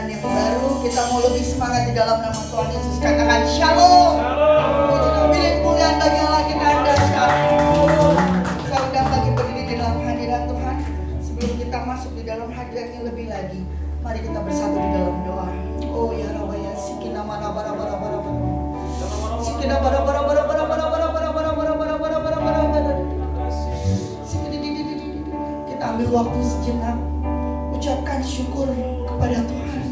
bulan yang baru. Kita mau lebih semangat di dalam nama Tuhan Yesus. Katakan shalom. Puji dan milik kemuliaan bagi Allah kita anda. Shalom. Saya undang bagi berdiri di dalam hadirat Tuhan. Sebelum kita masuk di dalam hadiratnya lebih lagi, mari kita bersatu di dalam doa. Oh ya Rabbi ya sikina mana bara bara bara bara. Sikina bara bara bara bara bara bara bara bara bara bara bara bara bara. Kita ambil waktu sejenak, ucapkan syukur kepada Tuhan.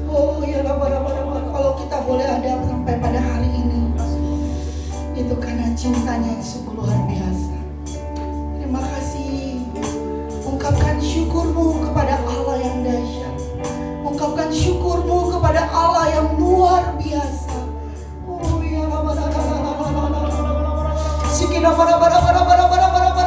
Oh ya Rabbi, kalau kita boleh ada sampai pada hari ini, itu karena cintanya yang sungguh luar biasa. Terima kasih. Ungkapkan syukurmu kepada Allah yang dahsyat. Ungkapkan syukurmu kepada Allah yang luar biasa. Oh ya Rabbi, sikina bara bara bara bara bara bara bara.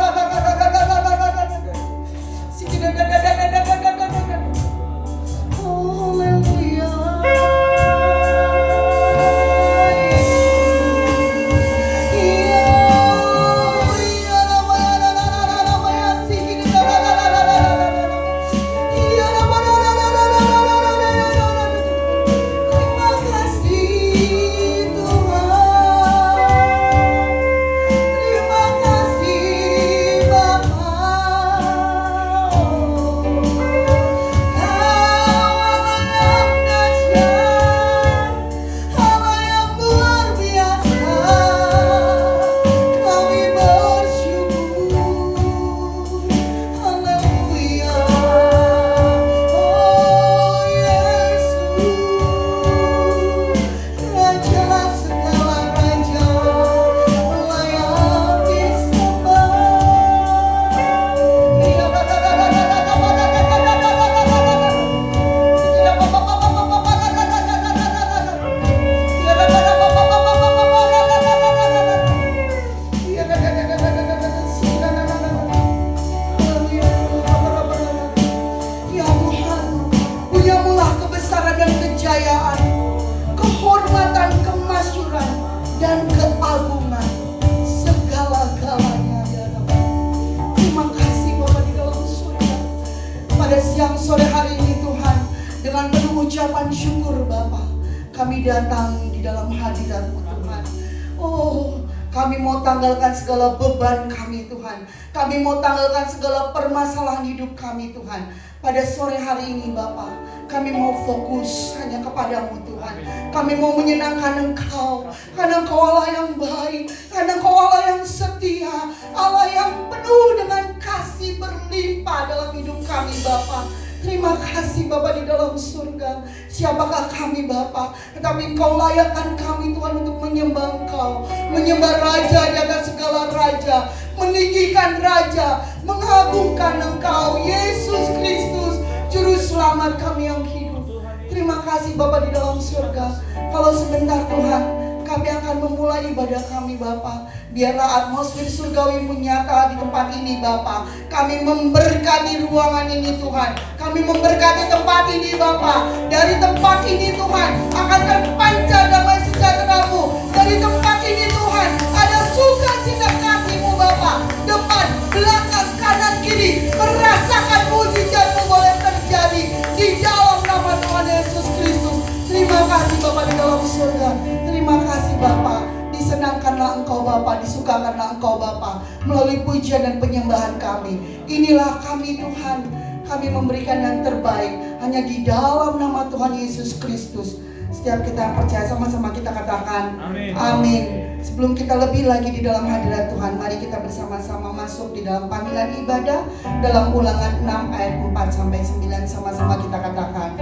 Segala beban kami Tuhan, kami mau tanggalkan segala permasalahan hidup kami Tuhan. Pada sore hari ini Bapa, kami mau fokus hanya kepadamu Tuhan. Kami mau menyenangkan Engkau, karena Engkau Allah yang baik, karena Engkau Allah yang setia, Allah yang penuh dengan kasih berlimpah dalam hidup kami Bapa. Terima kasih Bapa di dalam surga. Siapakah kami Bapa, tetapi Engkau layakkan kami Tuhan untuk menyembah Engkau, menyembah Raja di atas segala raja, meninggikan Raja, mengagungkan Engkau Yesus Kristus, Juru Selamat kami yang hidup. Terima kasih Bapa di dalam surga. Kalau sebentar Tuhan, kami akan memulai ibadah kami Bapa. Biarlah atmosfer surgawi menyata di tempat ini Bapa. Kami memberkati ruangan ini Tuhan. Kami memberkati tempat ini Bapa. Dari tempat ini Tuhan akan terpancar damai sejahtera-Mu. Dari tempat ini Tuhan ada sukacita kasih-Mu Bapa. Depan, belakang, kanan, kiri, merasakan mujizat-Mu boleh terjadi di dalam nama Tuhan Yesus Kristus. Terima kasih Bapa di dalam surga. Terima kasih Bapa. Disenangkanlah Engkau Bapa, disukakanlah Engkau Bapa melalui pujian dan penyembahan kami. Inilah kami Tuhan, kami memberikan yang terbaik hanya di dalam nama Tuhan Yesus Kristus. Setiap kita percaya sama-sama kita katakan amin. Amin. Sebelum kita lebih lagi di dalam hadirat Tuhan, mari kita bersama-sama masuk di dalam panggilan ibadah dalam Ulangan 6 ayat 4-9. Sama-sama kita katakan,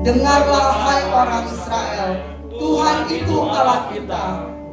dengarlah hai orang Israel, Tuhan itu Allah kita,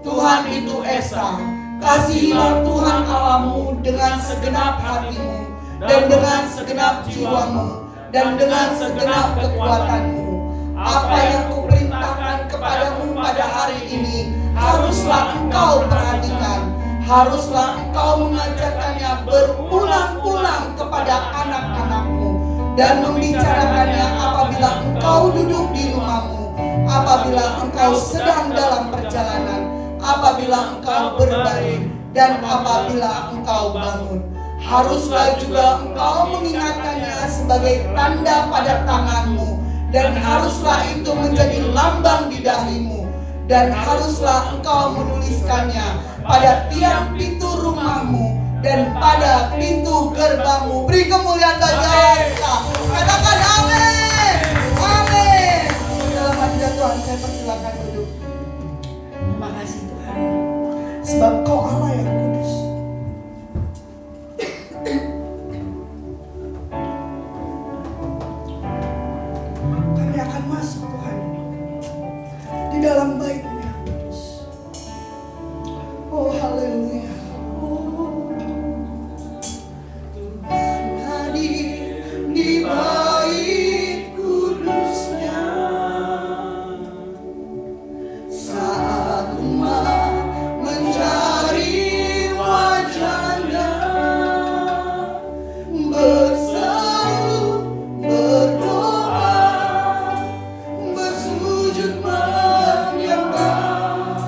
Tuhan itu Esa. Kasihilah Tuhan Allahmu dengan segenap hatimu, dan dengan segenap jiwamu, dan dengan segenap kekuatanmu. Apa yang kuperintahkan kepadamu pada hari ini, haruslah engkau perhatikan, haruslah engkau mengajarkannya berulang-ulang kepada anak-anakmu, dan membicarakannya apabila engkau duduk di rumahmu, apabila engkau sedang dalam perjalanan, apabila engkau berbaring, dan apabila engkau bangun. Haruslah juga engkau mengingatkannya sebagai tanda pada tanganmu dan haruslah itu menjadi lambang di dahimu, dan haruslah engkau menuliskannya pada tiang pintu rumahmu dan pada pintu gerbangmu. Beri kemuliaan bagi Allah. Katakan amin. Amin. Dalam hadirat Tuhan, saya persilakan duduk. Terima kasih Tuhan, sebab Kau Allah yang kudus. Kami akan masuk Tuhan di dalam bait-Mu yang kudus. Oh haleluya. Tuhan hadir di bait kudusnya saat umat mencari wajah-Nya, berseru, berdoa, bersujud menyembah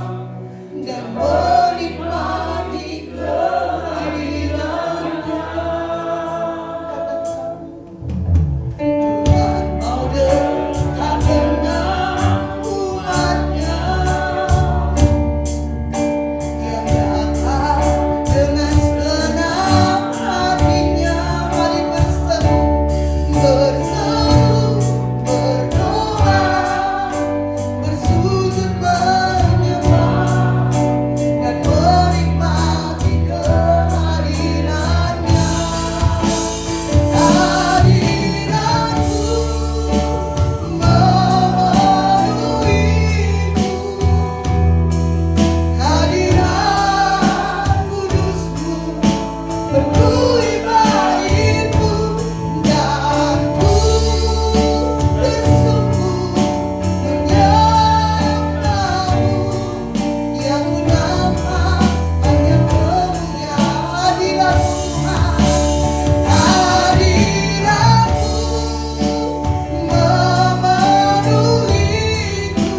dan menikmati kehadiran-Nya. Tuhan mau dekat dengan umat-Nya yang datang dengan segenap hatinya. Mari berseru, berdoa, bersujud menyembah dan menikmati kehadiran-Nya. Hadirat-Mu memenuhiku, hadirat kudus-Mu penuhi bait-Mu, dan ku bersungguh menyembah-Mu, yang ku nampak hanya kemuliaan hadirat-Mu Tuhan. Hadirat-Mu memenuhiku,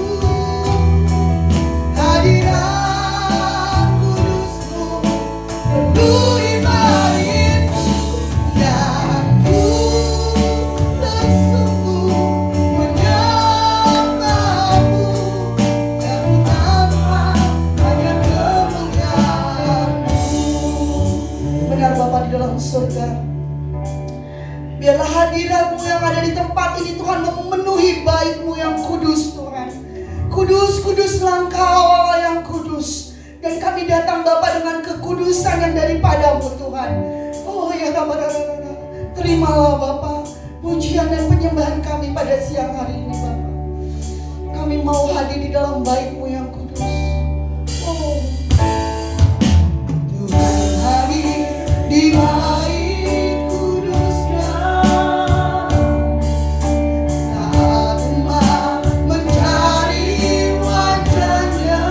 hadirat kudus-Mu penuhi bait-Mu, dan ku bersungguh menyembah-Mu, yang ku nampak hanya kemuliaan-Mu. Benar Bapa di dalam surga, biarlah hadirat-Mu yang ada di tempat ini Tuhan memenuhi bait-Mu yang kudus Tuhan. Kudus, kuduslah Engkau Allah yang kudus. Dan kami datang Bapa dengan kekudusan yang daripada-Mu Tuhan. Oh ya Bapa, terimalah Bapa pujian dan penyembahan kami pada siang hari ini Bapa. Kami mau hadir di dalam bait-Mu yang kudus. Oh Tuhan hadir di bait kudusnya saat umat mencari wajah-Nya,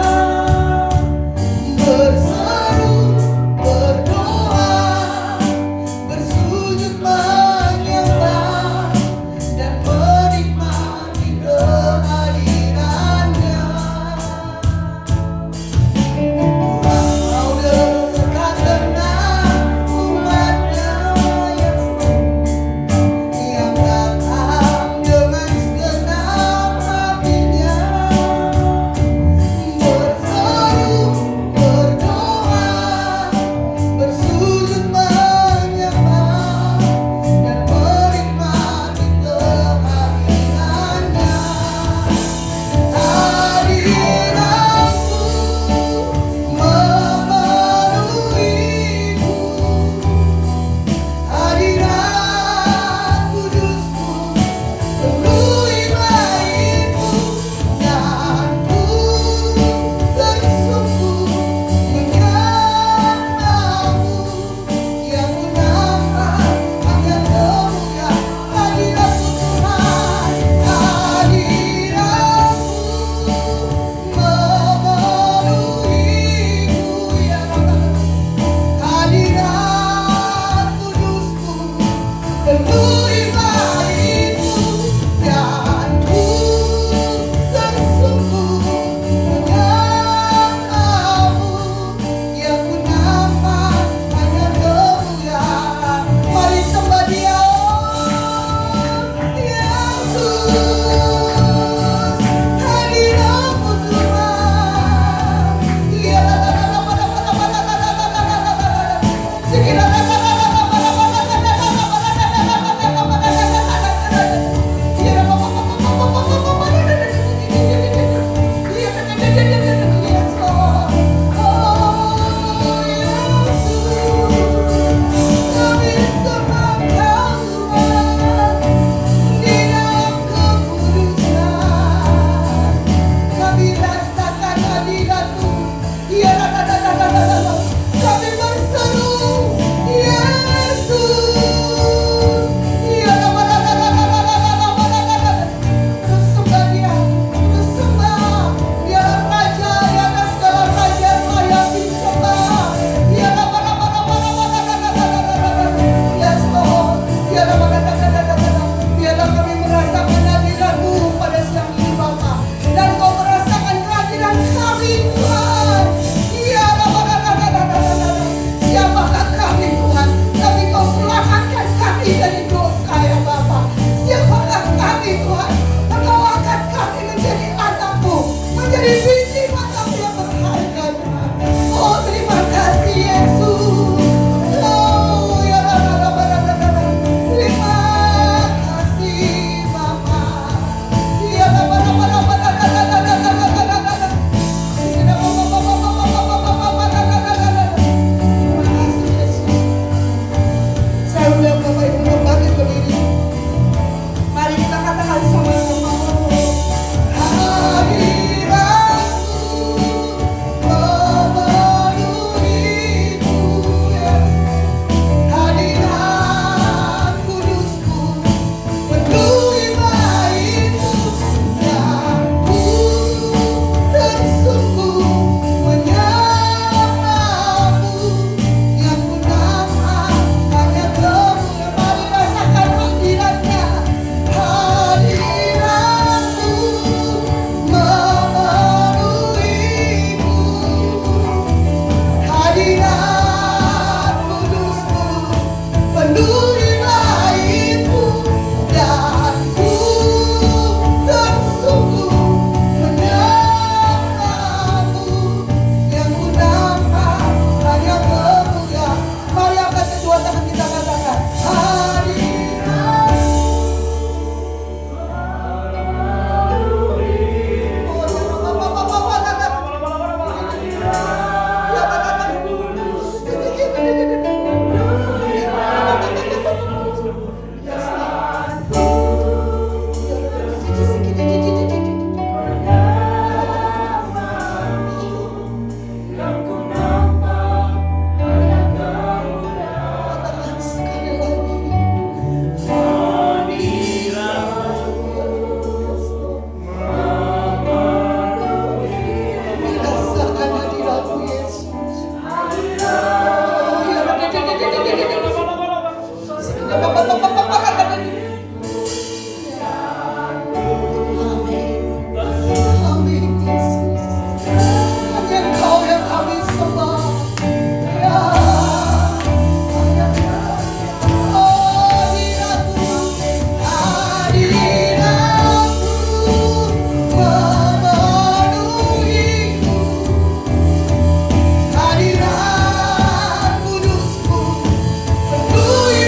berseru, berdoa, bersujud menyembah dan menikmati kehadiran-Nya. Kudusku, penuhi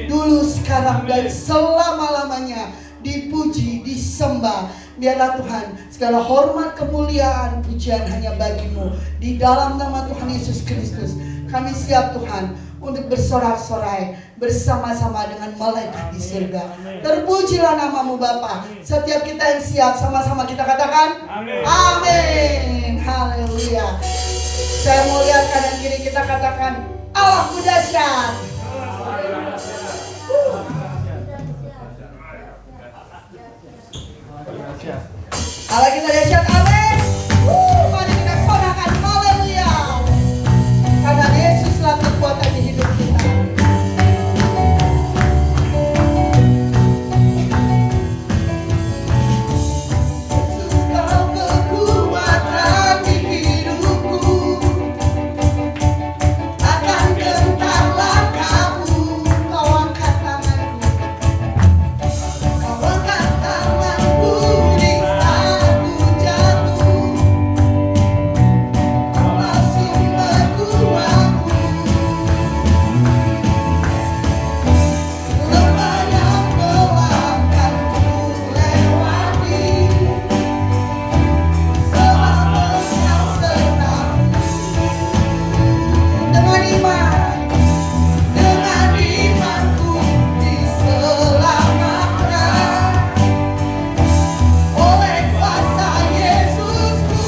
dulu, sekarang, dan selama-lamanya. Dipuji, disembah. Biarlah Tuhan segala hormat, kemuliaan, pujian hanya bagi-Mu. Di dalam nama Tuhan Yesus Kristus kami siap Tuhan untuk bersorak-sorai bersama-sama dengan malaikat di surga. Terpujilah nama-Mu Bapa. Setiap kita yang siap, sama-sama kita katakan amin. Haleluya. Saya mau lihat kanan kiri kita katakan Allahku dahsyat. Allah kita dahsyat, amin. Mari kita sorakan haleluya. Karena Yesuslah kekuatan di hidup kita. Yesus kau kekuatan di hidupku. Akan gentar langkahmu, kau angkat tanganku. Kau angkat tanganku di saat ku jatuh. Kau langsung berkuatku. Lembah yang gelap kan ku lewati. Selama Kau sertaku. Dengan imanku diselamatkan oleh kuasa Yesusku.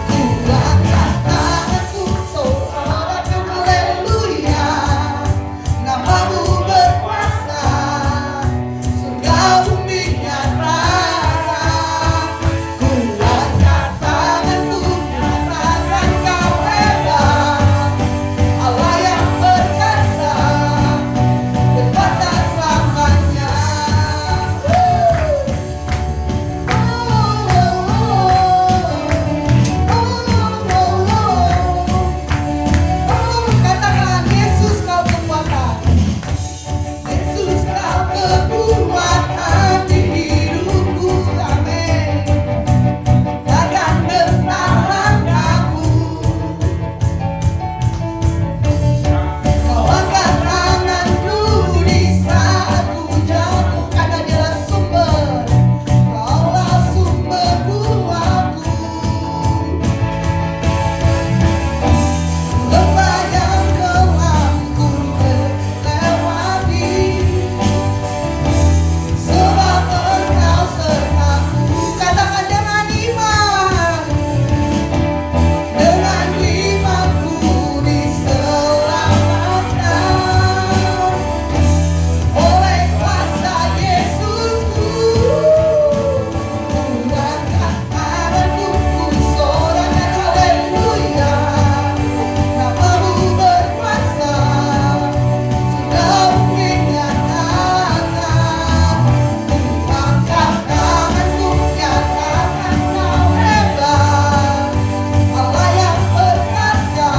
Ku angkat tanganku, sorakan haleluya. Nama-Mu berkuasa, surga bumi nyatakan. Ku angkat tanganku, nyatakan Kau hebat. Allah yang berkuasa, berkuasa selamanya. Katakan Yesus Kau kekuatan. Yesus Kau kekuatan di hidupku, amin. Takkan gentar langkahku. Kau angkat tanganku di saat ku jatuh, karena Dialah sumber, Kaulah sumberku aku. Lembah yang gelap ku lewati, sebab Engkau sertaku. Katakan dengan imanku diselamatkan oleh kuasa Yesusku. Ku angkat tanganku, ku sorakan haleluya. Nama-Mu berkuasa, surga bumi nyatakan. Ku angkat tanganku, nyatakan Kau hebat. Allah yang berkuasa,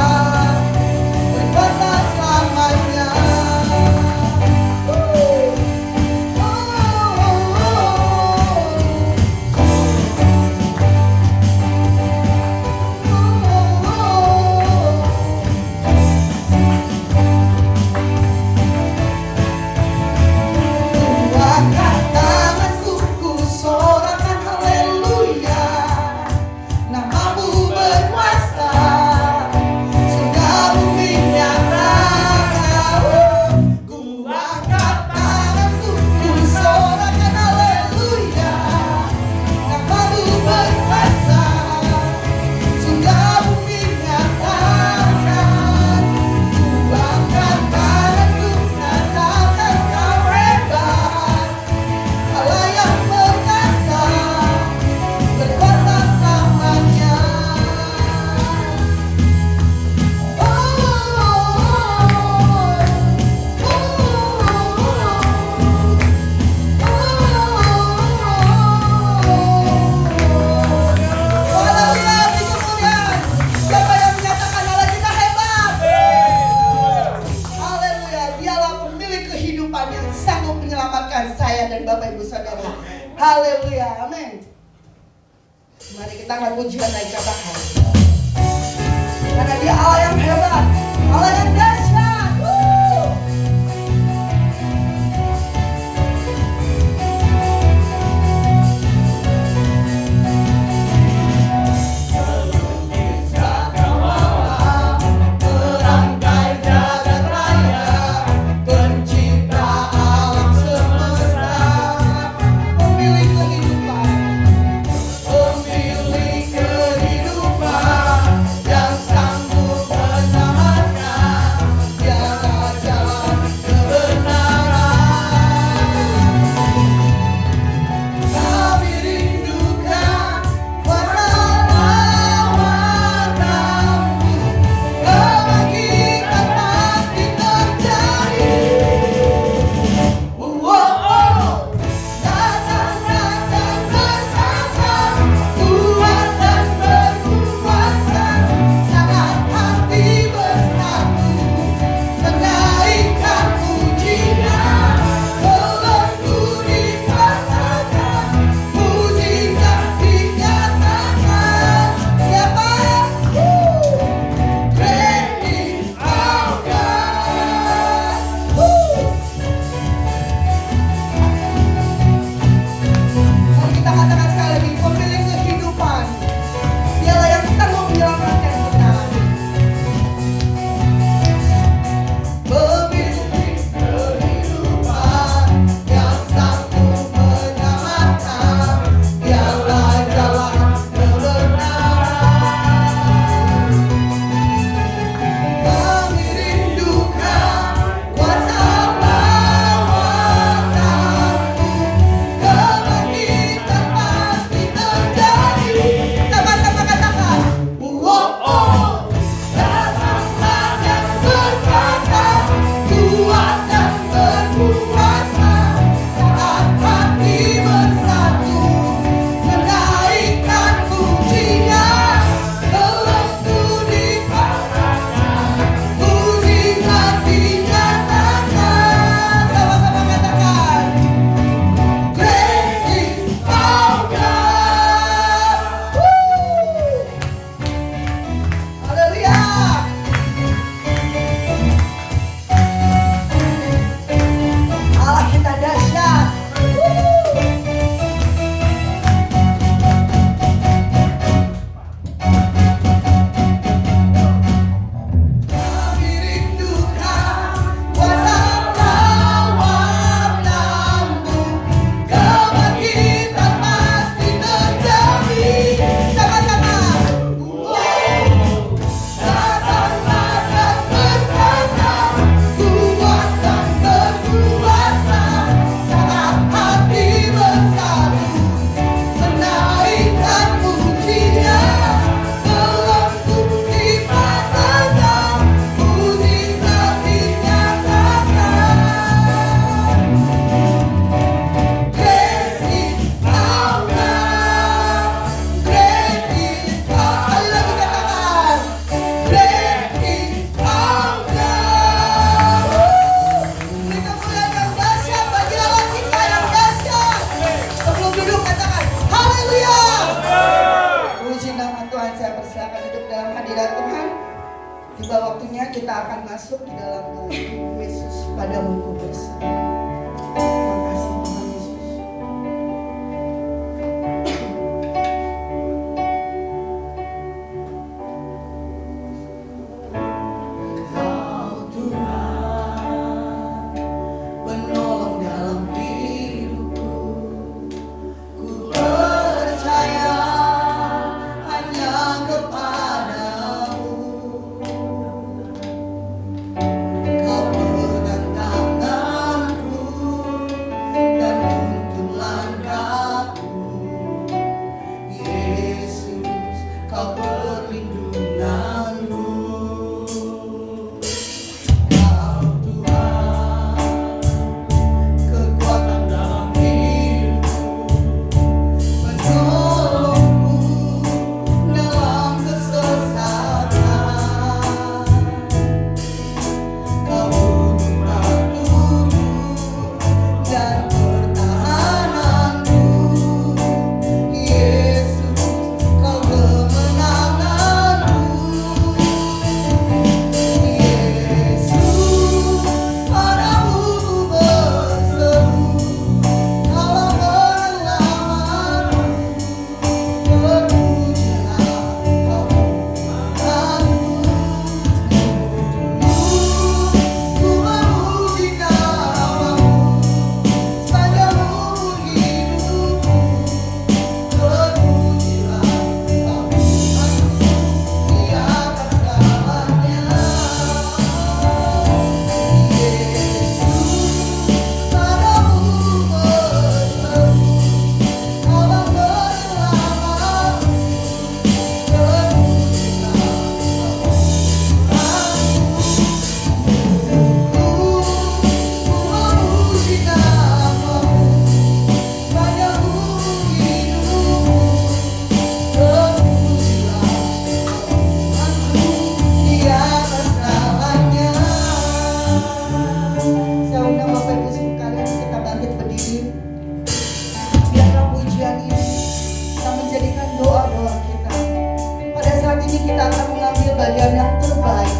berkuasa selamanya. Ku angkat tanganku, ku sorakan haleluya. Nama-Mu berkuasa, surga bumi nyatakan. Ku angkat tanganku, ku sorakan haleluya. Nama-Mu berkuasa, surga bumi nyatakan. Ku angkat tanganku, nyatakan Kau hebat. Allah yang berkuasa, berkuasa selamanya. Haleluya, puji kemuliaan. Siapa yang menyatakan Allah kita hebat? Haleluya, Dialah pemilik kehidupan yang sanggup menyelamatkan saya dan Bapak Ibu Saudara. Haleluya, amin. Mari kita angkat pujian naik katakan. Karena Dia Allah yang hebat, Allah yang dahsyat. kita akan masuk di dalam doa. Yesus, padamu ku berserah. Terima kasih Tuhan Yesus. Kau Tuhan, penolong dalam hidupku. Ku percaya hanya kepadamu. Kau pegang tanganku dan tuntun langkahku. Yesus, kau perlindunganku. Kau Tuhan, kekuatan dalam hidupku, penolongku dalam kesesatan. Kau pembantuku dan pertahananku. Yesus, kau kemenanganku. Yesus, padamu ku berseru. Kaulah penyelamatku. Terpujilah kau Tuhanku. Ku memuji namamu sepanjang umur hidupku. Terpujilah kau Tuhanku di atas segalanya. Yesus, padamu berseru. Kaulah penyelamatku. Terpujilah kau Ku memuji namamu sepanjang umur hidupku. Terpujilah kau Tuhanku di atas segalanya. Saya undang Bapak Ibu sekalian, kita bangkit berdiri. Biarlah pujian ini kita menjadikan doa-doa kita. Pada saat ini kita akan mengambil bagian yang terbaik,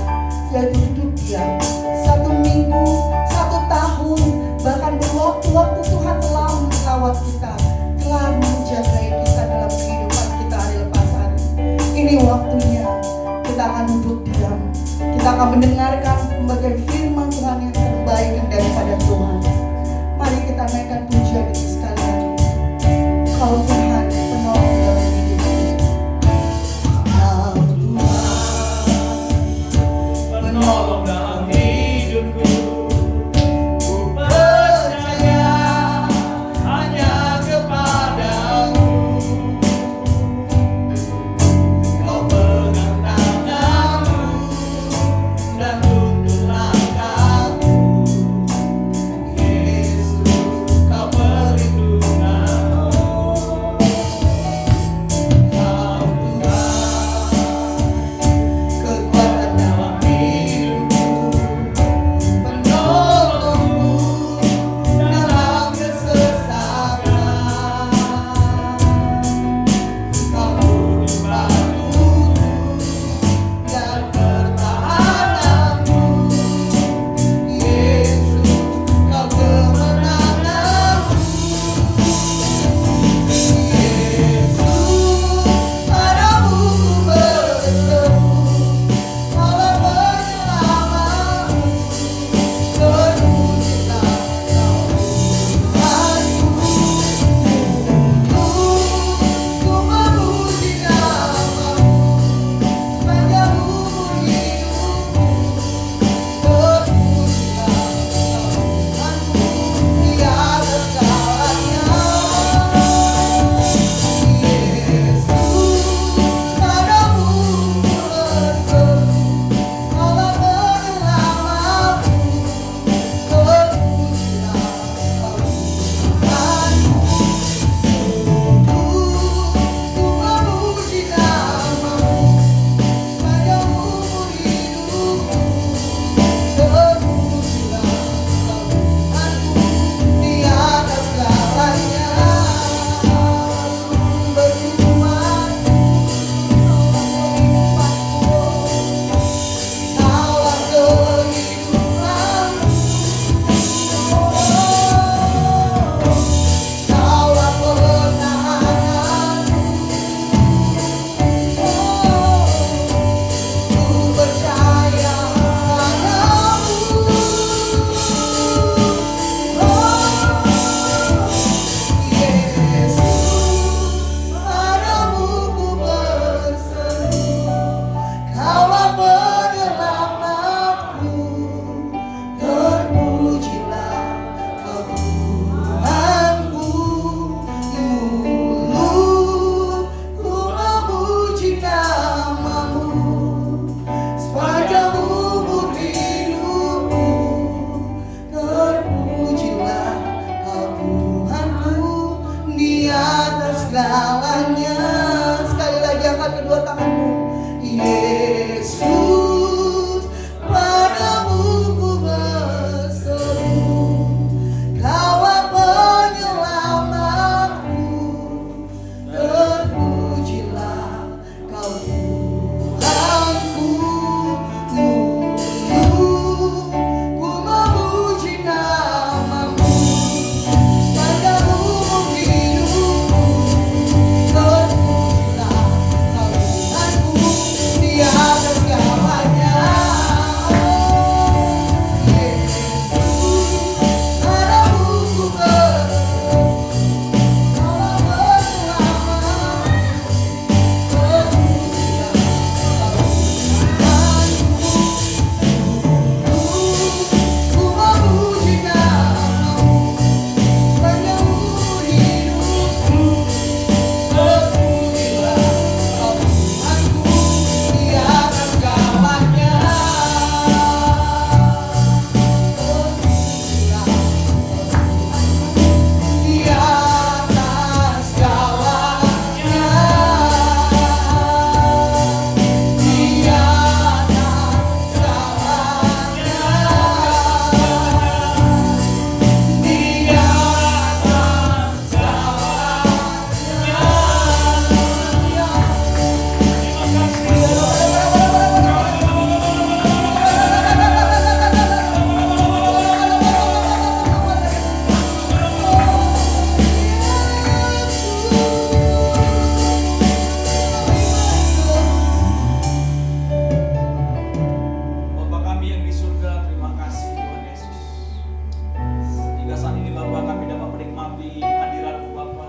yaitu duduk diam. 1 minggu, 1 tahun, bahkan berwaktu-waktu Tuhan telah merawat kita, telah menjaga kita dalam kehidupan kita hari lepas hari. Ini waktunya kita akan duduk diam. Kita akan mendengarkan pembagian firman Tuhan yang terbaik yang daripada Tuhan. Mari kita naikkan pujian ini sekalian. Kau Tuhan, penolong dalam hidupku. Kau Tuhan, Penolong dalam hidupku, ku percaya hanya kepadamu. Kau pegang tanganku dan tuntun langkahku. segalanya. Sekali lagi angkat kedua tanganmu. Yesus, padamu ku berseru, Kaulah penyelamatku, terpujilah Kau Tuhanku. Ku memuji namamu, padamu hidupku, terpujilah Kau Tuhanku di atas segalanya. Yesus, padamu ku berseru, Kaulah penyelamatku, terpujilah Kau Tuhanku. Ku memuji namamu, padamu hidupku, terpujilah Kau Tuhanku di atas segalanya. Terpujilah di atas segalanya. Di atas segalanya. Di atas Bapa kami yang di surga, terima kasih Tuhan Yesus. Hingga saat ini Bapa kami dapat menikmati hadirat-Mu Bapa.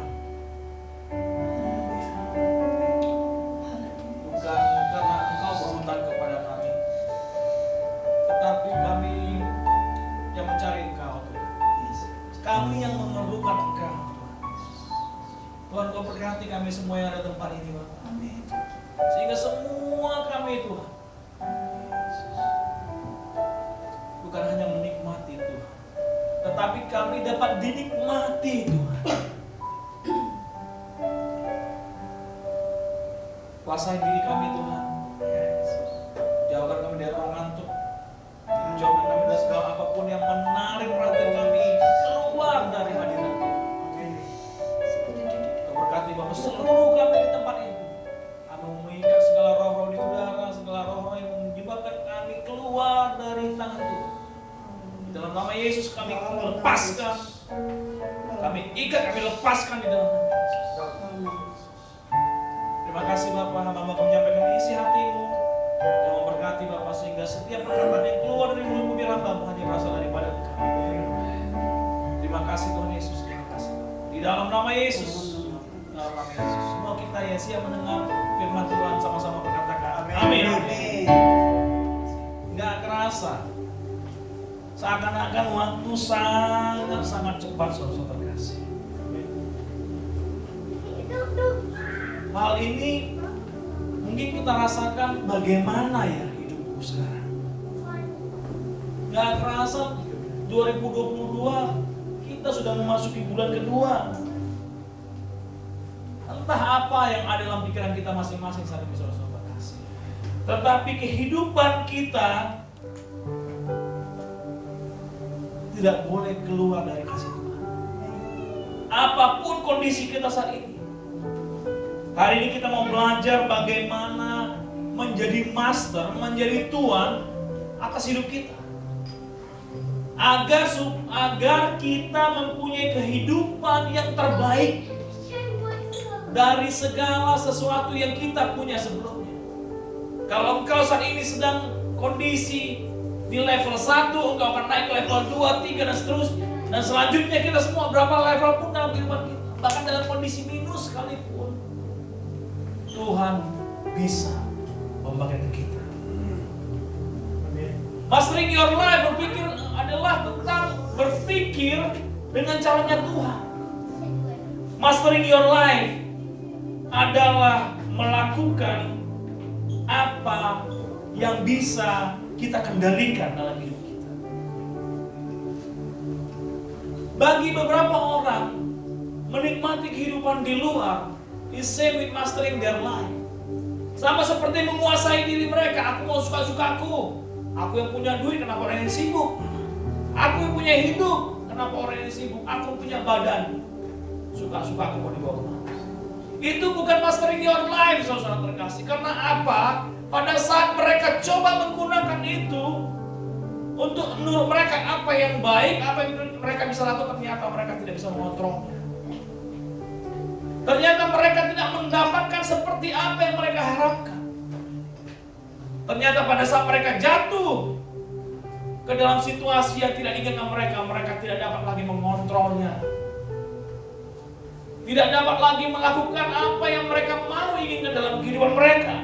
Bukan karena Engkau berhutang kepada kami, tetapi kami yang mencari Engkau Tuhan. Kami yang memerlukan Engkau Tuhan. Tuhan Kau berkati kami semua yang ada di tempat ini Bapa. Sehingga semua kami Tuhan bukan hanya menikmati Tuhan, tetapi kami dapat dinikmati Tuhan. Kuasai diri kami Tuhan. Jauhkan kami dari roh ngantuk. Jauhkan kami dari segala apapun yang menarik perhatian kami keluar dari hadirat Tuhan. Kau berkati Bapak seluruh kami di tempat ini. Kami mengikat segala roh-roh di udara, segala roh-roh yang menyebabkan kami keluar dari tangan Tuhan. Dalam nama Yesus kami lepaskan, kami ikat, kami lepaskan di dalam nama Yesus. Terima kasih Bapak, hamba kami menyampaikan isi hati-Mu. Kau memberkati Bapak sehingga setiap perkataan yang keluar dari mulut-Mu biar hamba hanya berasal daripada Engkau. Terima kasih Tuhan Yesus, terima kasih. Di dalam nama Yesus, dalam nama Yesus, semua kita yang siap mendengar firman Tuhan sama-sama berkatakan amin. Nggak kerasa, seakan-akan waktu sangat-sangat cepat saudara terkasih. Hal ini mungkin kita rasakan bagaimana ya hidupku sekarang. Nggak kerasa 2022 kita sudah memasuki bulan kedua. Entah apa yang ada dalam pikiran kita masing-masing saat ini saudara terkasih. Tetapi kehidupan kita tidak boleh keluar dari kasih Tuhan. Apapun kondisi kita saat ini. Hari ini kita mau belajar bagaimana menjadi master, menjadi tuan atas hidup kita. Agar kita mempunyai kehidupan yang terbaik dari segala sesuatu yang kita punya sebelumnya. Kalau engkau saat ini sedang kondisi di level 1, engkau akan naik ke level 2, 3 dan seterusnya. Dan selanjutnya kita semua berapa level pun dalam kehidupan kita. Bahkan dalam kondisi minus sekalipun, Tuhan bisa membangkitkan kita. Mastering your life adalah tentang berpikir dengan caranya Tuhan. Mastering your life adalah melakukan apa yang bisa kita kendalikan dalam hidup kita. Bagi beberapa orang, menikmati kehidupan di luar Is same with mastering their life. Sama seperti menguasai diri mereka. Aku mau suka-sukaku. Aku yang punya duit, kenapa orang yang sibuk? Aku yang punya hidup, kenapa orang yang sibuk? Aku punya badan, suka-suka aku mau dibawa kemana? Itu bukan mastering your life, saudara terkasih. Karena apa? Pada saat mereka coba menggunakan itu untuk menurut mereka apa yang baik, apa yang mereka bisa lakukan, ternyata mereka tidak bisa mengontrolnya. Ternyata mereka tidak mendapatkan seperti apa yang mereka harapkan. Ternyata pada saat mereka jatuh ke dalam situasi yang tidak diinginkan mereka, mereka tidak dapat lagi mengontrolnya. Tidak dapat lagi melakukan apa yang mereka mau inginkan dalam kehidupan mereka.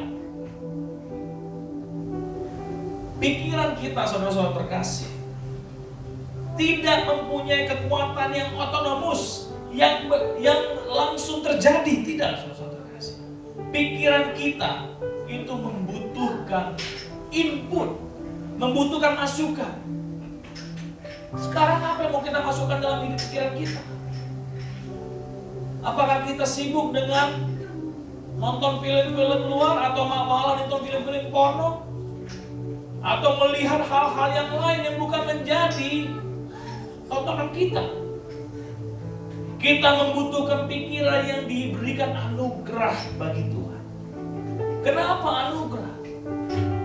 Pikiran kita, saudara-saudara terkasih, tidak mempunyai kekuatan yang otonomus, yang langsung terjadi. Tidak, saudara-saudara terkasih. Pikiran kita itu membutuhkan input, membutuhkan masukan. Sekarang apa yang mau kita masukkan dalam hidup pikiran kita? Apakah kita sibuk dengan nonton film-film luar, atau malah nonton film-film porno, atau melihat hal-hal yang lain yang bukan menjadi tontonan kita? Kita membutuhkan pikiran yang diberikan anugerah bagi Tuhan. Kenapa anugerah?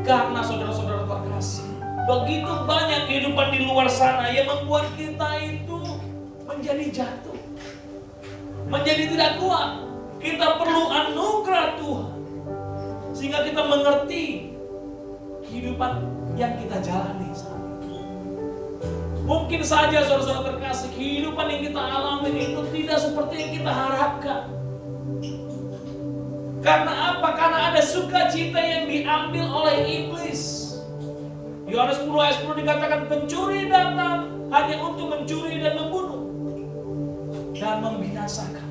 Karena saudara-saudara terkasih, begitu banyak kehidupan di luar sana yang membuat kita itu menjadi jatuh, menjadi tidak kuat. Kita perlu anugerah Tuhan sehingga kita mengerti kehidupan yang kita jalani saat ini. Mungkin saja saudara-saudara terkasih, kehidupan yang kita alami itu tidak seperti yang kita harapkan. Karena apa? Karena ada sukacita yang diambil oleh iblis. Yohanes 10 ayat 10 dikatakan, pencuri datang hanya untuk mencuri dan membunuh dan membinasakan.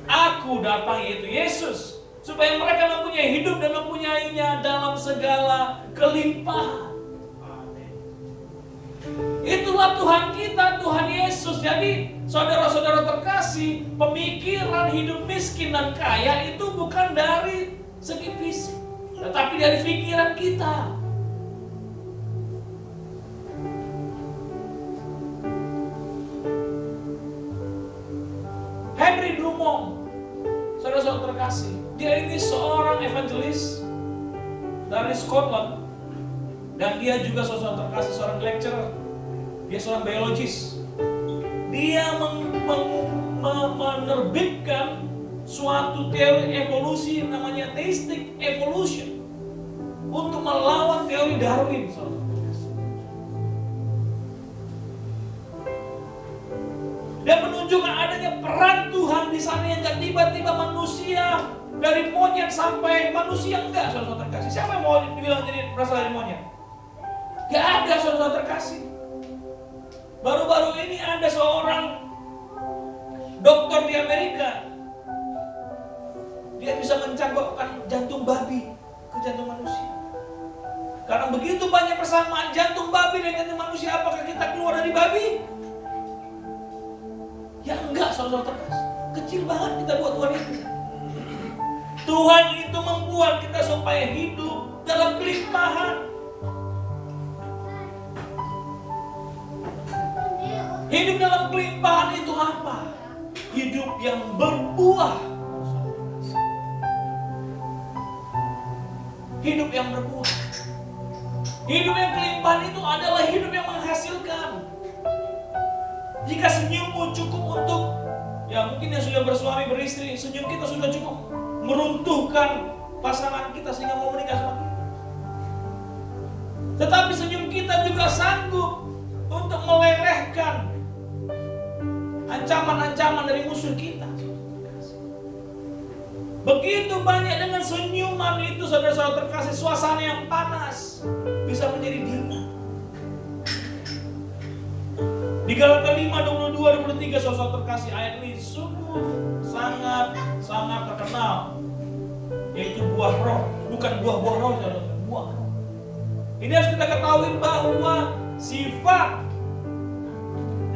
Aku datang, yaitu Yesus, supaya mereka mempunyai hidup dan mempunyainya dalam segala kelimpahan. Itulah Tuhan kita, Tuhan Yesus. Jadi saudara-saudara terkasih, pemikiran hidup miskin dan kaya itu bukan dari segi fisik, tetapi dari pikiran kita. Henry Drummond, saudara-saudara terkasih, dia ini seorang evangelis dari Scotland, dan dia juga saudara terkasih seorang lecturer. Dia seorang biologis. Dia menerbitkan suatu teori evolusi namanya theistic evolution untuk melawan teori Darwin. Dan menunjukkan adanya peran Tuhan di sana yang gak tiba-tiba manusia dari monyet sampai manusia, enggak, saudara terkasih. Siapa yang mau dibilang jadi berasal dari monyet? Gak ada, saudara terkasih. Baru-baru ini ada seorang dokter di Amerika. Dia bisa mencangkokkan jantung babi ke jantung manusia. Karena begitu banyak persamaan jantung babi dan jantung manusia, apakah kita keluar dari babi? Ya enggak, saudara terkasih. Kecil banget kita buat Tuhan itu. Tuhan itu membuat kita supaya hidup dalam kelimpahan. Hidup dalam kelimpahan itu apa? Hidup yang berbuah. Hidup yang berbuah. Hidup yang kelimpahan itu adalah hidup yang menghasilkan. Jika senyummu cukup untuk, ya mungkin yang sudah bersuami beristri, senyum kita sudah cukup meruntuhkan pasangan kita sehingga mau menikah sama kita. Tetapi senyum kita juga sanggup untuk melelehkan ancaman-ancaman dari musuh kita. Begitu banyak dengan senyuman itu, saudara-saudara terkasih, suasana yang panas bisa menjadi dingin. Di Galatia 5:22-23, saudara terkasih, ayat ini sungguh sangat terkenal, yaitu buah roh, bukan buah-buah roh, saudara, buah roh. Ini harus kita ketahui bahwa sifat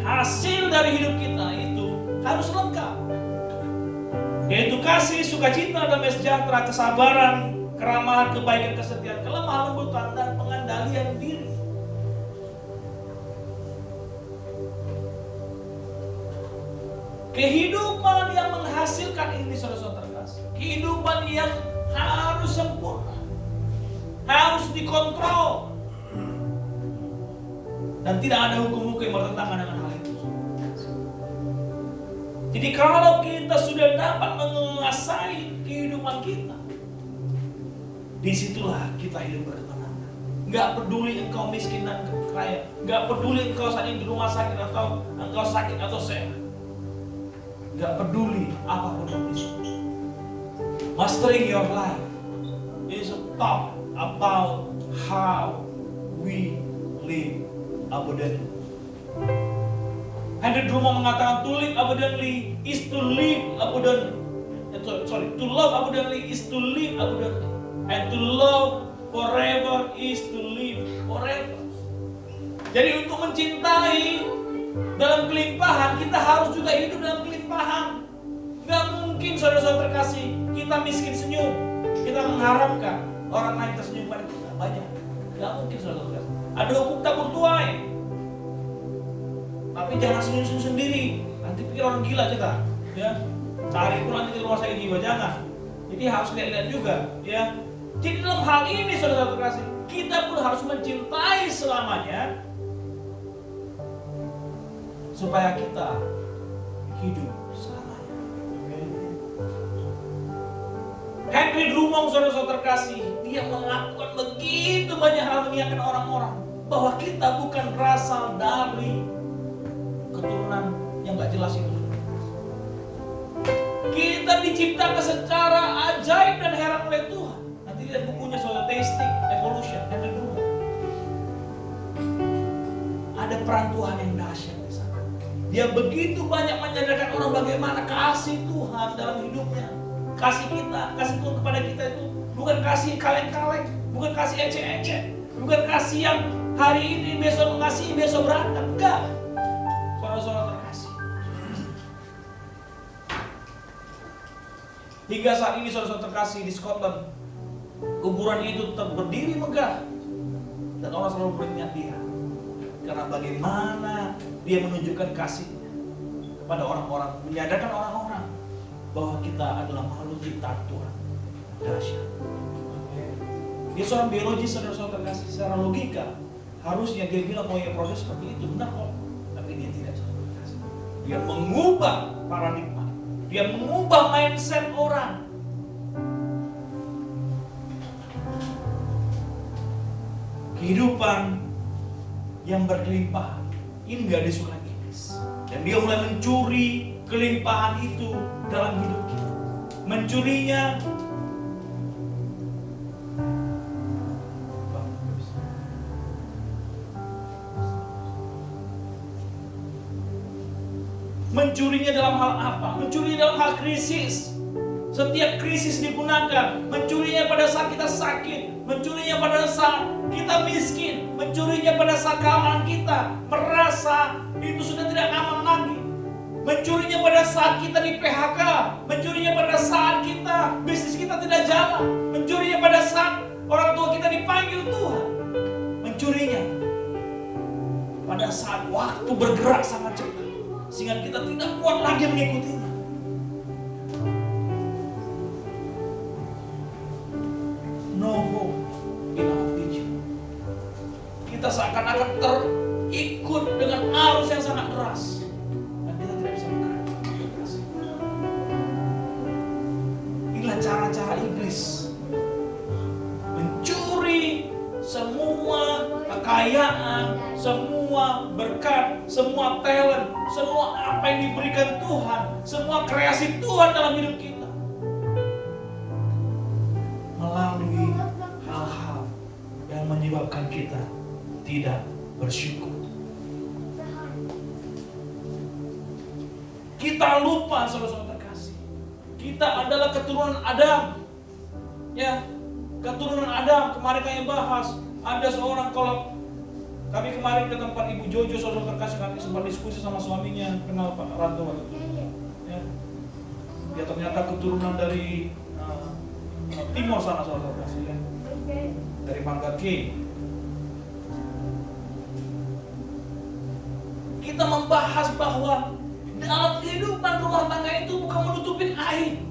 hasil dari hidup kita itu harus lengkap. yaitu kasih, sukacita, damai sejahtera, kesabaran, keramahan, kebaikan, kesetiaan, kelemah lembutan, dan pengendalian diri. Kehidupan yang menghasilkan ini, saudara-saudara terkasih, kehidupan yang harus sempurna, harus dikontrol, dan tidak ada hukum-hukum yang bertentangan dengan hal itu. Jadi kalau kita sudah dapat menguasai kehidupan kita, disitulah kita hidup berkemenangan. Gak peduli engkau miskin dan kaya, gak peduli engkau saat ini di rumah sakit atau engkau sakit atau sehat, gak peduli apapun kondisi. Mastering your life is a talk about how we live abundantly. Henry Drummond mengatakan to live abundantly is to live abundantly. To love abundantly is to live abundantly. And to love forever is to live forever. Jadi untuk mencintai dalam kelimpahan, kita harus juga hidup dalam kelimpahan. Gak mungkin saudara-saudara terkasih, kita miskin senyum, kita mengharapkan orang lain tersenyum pada kita banyak. Gak mungkin saudara-saudara terkasih. Ada hukum tabur tuai. Tapi jangan senyum-senyum sendiri, nanti pikir orang gila kita, ya. Cari pulang di rumah sakit jiwa, jangan. Jadi harus lihat-lihat juga, ya. Jadi dalam hal ini saudara terkasih, kita pun harus mencintai selamanya, supaya kita hidup selamanya. Henry Drummond, saudara terkasih, dia melakukan begitu banyak hal mengingatkan orang-orang bahwa kita bukan berasal dari keturunan yang gak jelas itu. Kita diciptakan secara ajaib dan heran oleh Tuhan. Nanti lihat bukunya soal Theistic Evolution, Henry Drummond. Ada peran Tuhan yang dahsyat di sana. Dia begitu banyak menyadarkan orang bagaimana kasih Tuhan dalam hidupnya. Kasih kita, kasih Tuhan kepada kita itu bukan kasih kaleng-kaleng, bukan kasih ecek-ecek, bukan kasih yang hari ini besok mengasihi, besok berantem. Enggak. Saudara-saudara terkasih, hingga saat ini saudara-saudara terkasih di Scotland, kuburan itu tetap berdiri megah dan orang selalu mengingat dia karena bagaimana dia menunjukkan kasihnya kepada orang-orang, menyadarkan orang-orang bahwa kita adalah makhluk ciptaan Tuhan dahsyat. Dia seorang biologis, saudara-saudara terkasih, secara logika harusnya dia bilang bahwa ya proses seperti itu benar kok. Dia tidak, dia mengubah paradigma, dia mengubah mindset orang. Kehidupan yang berkelimpahan ini gak disukai iblis, dan dia mulai mencuri kelimpahan itu dalam hidup kita. Mencurinya mencurinya dalam hal apa? Mencurinya dalam hal krisis. Setiap krisis digunakan. Mencurinya pada saat kita sakit, mencurinya pada saat kita miskin, mencurinya pada saat keamanan kita merasa itu sudah tidak aman lagi, mencurinya pada saat kita di PHK, mencurinya pada saat kita bisnis kita tidak jalan, mencurinya pada saat orang tua kita dipanggil Tuhan, mencurinya pada saat waktu bergerak sangat cepat sehingga kita tidak kuat lagi mengikutinya. No hope in our future. Kita seakan-akan terikut dengan arus yang sangat deras dan kita tidak bisa bergerak. Inilah cara-cara iblis mencuri semua kekayaan, semua berkat, semua talent, semua apa yang diberikan Tuhan, semua kreasi Tuhan dalam hidup kita, melalui hal-hal yang menyebabkan kita tidak bersyukur. Kita lupa, saudara-saudara terkasih, kita adalah keturunan Adam. Ya, keturunan Adam. Kemarin kami bahas, ada seorang, kalau kami kemarin ke tempat Ibu Jojo, saudara terkasih, kami sempat diskusi sama suaminya, kenal Pak Ranto. Ya. Dia ternyata keturunan dari timur sana saudara kasih ya. Dari Mangga K. Kita membahas bahwa dalam kehidupan rumah tangga itu bukan menutupin aib,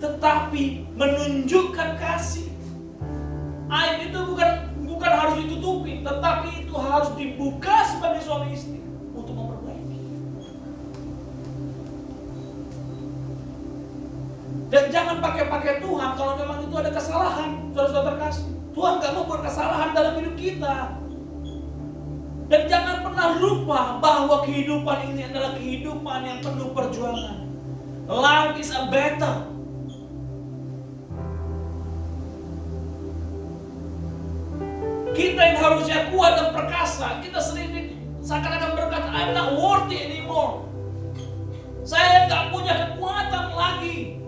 tetapi menunjukkan kasih. Aib itu bukan harus ditutupi, tetapi itu harus dibuka sebagai suami istri untuk memperbaiki. Dan jangan pakai Tuhan kalau memang itu ada kesalahan, saudara-saudara terkasih. Tuhan gak mau buat kesalahan dalam hidup kita. Dan jangan pernah lupa bahwa kehidupan ini adalah kehidupan yang penuh perjuangan. Life is a battle. Kita yang harusnya kuat dan perkasa, kita sering seakan-akan berkata, I'm not worthy anymore. Saya nggak punya kekuatan lagi.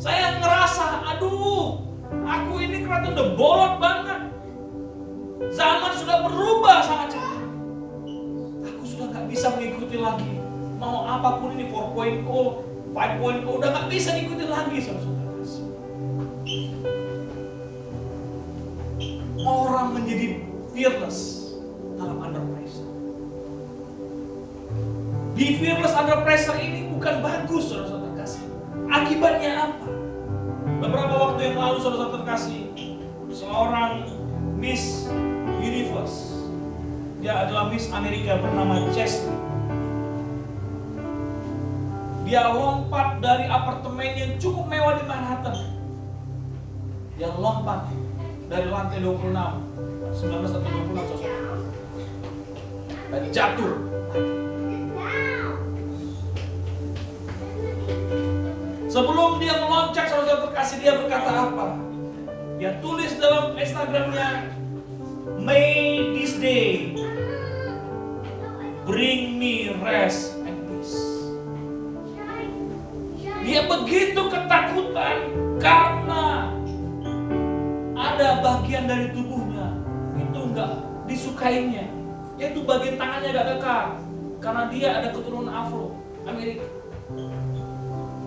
Saya ngerasa, aduh, aku ini kelihatan udah bolot banget. Zaman sudah berubah sangat cepat. Aku sudah nggak bisa mengikuti lagi. Mau apapun ini 4.0, 5.0, udah nggak bisa diikuti lagi, saudara-saudara. Orang menjadi fearless dalam under pressure. Di fearless under pressure ini bukan bagus, saudara-saudara terkasih. Akibatnya apa? Beberapa waktu yang lalu, saudara-saudara terkasih, seorang Miss Universe, dia adalah Miss Amerika bernama Chesley. Dia lompat dari apartemen yang cukup mewah di Manhattan. Dia lompat dari lantai 26, 19 atau 26 sosok, dan jatuh. Sebelum dia meloncat, saudara terkasih, dia berkata apa? Dia tulis dalam Instagramnya, May this day bring me rest and peace. Dia begitu ketakutan karena ada bagian dari tubuhnya itu enggak disukainya, yaitu bagian tangannya enggak kekar karena dia ada keturunan Afro Amerika.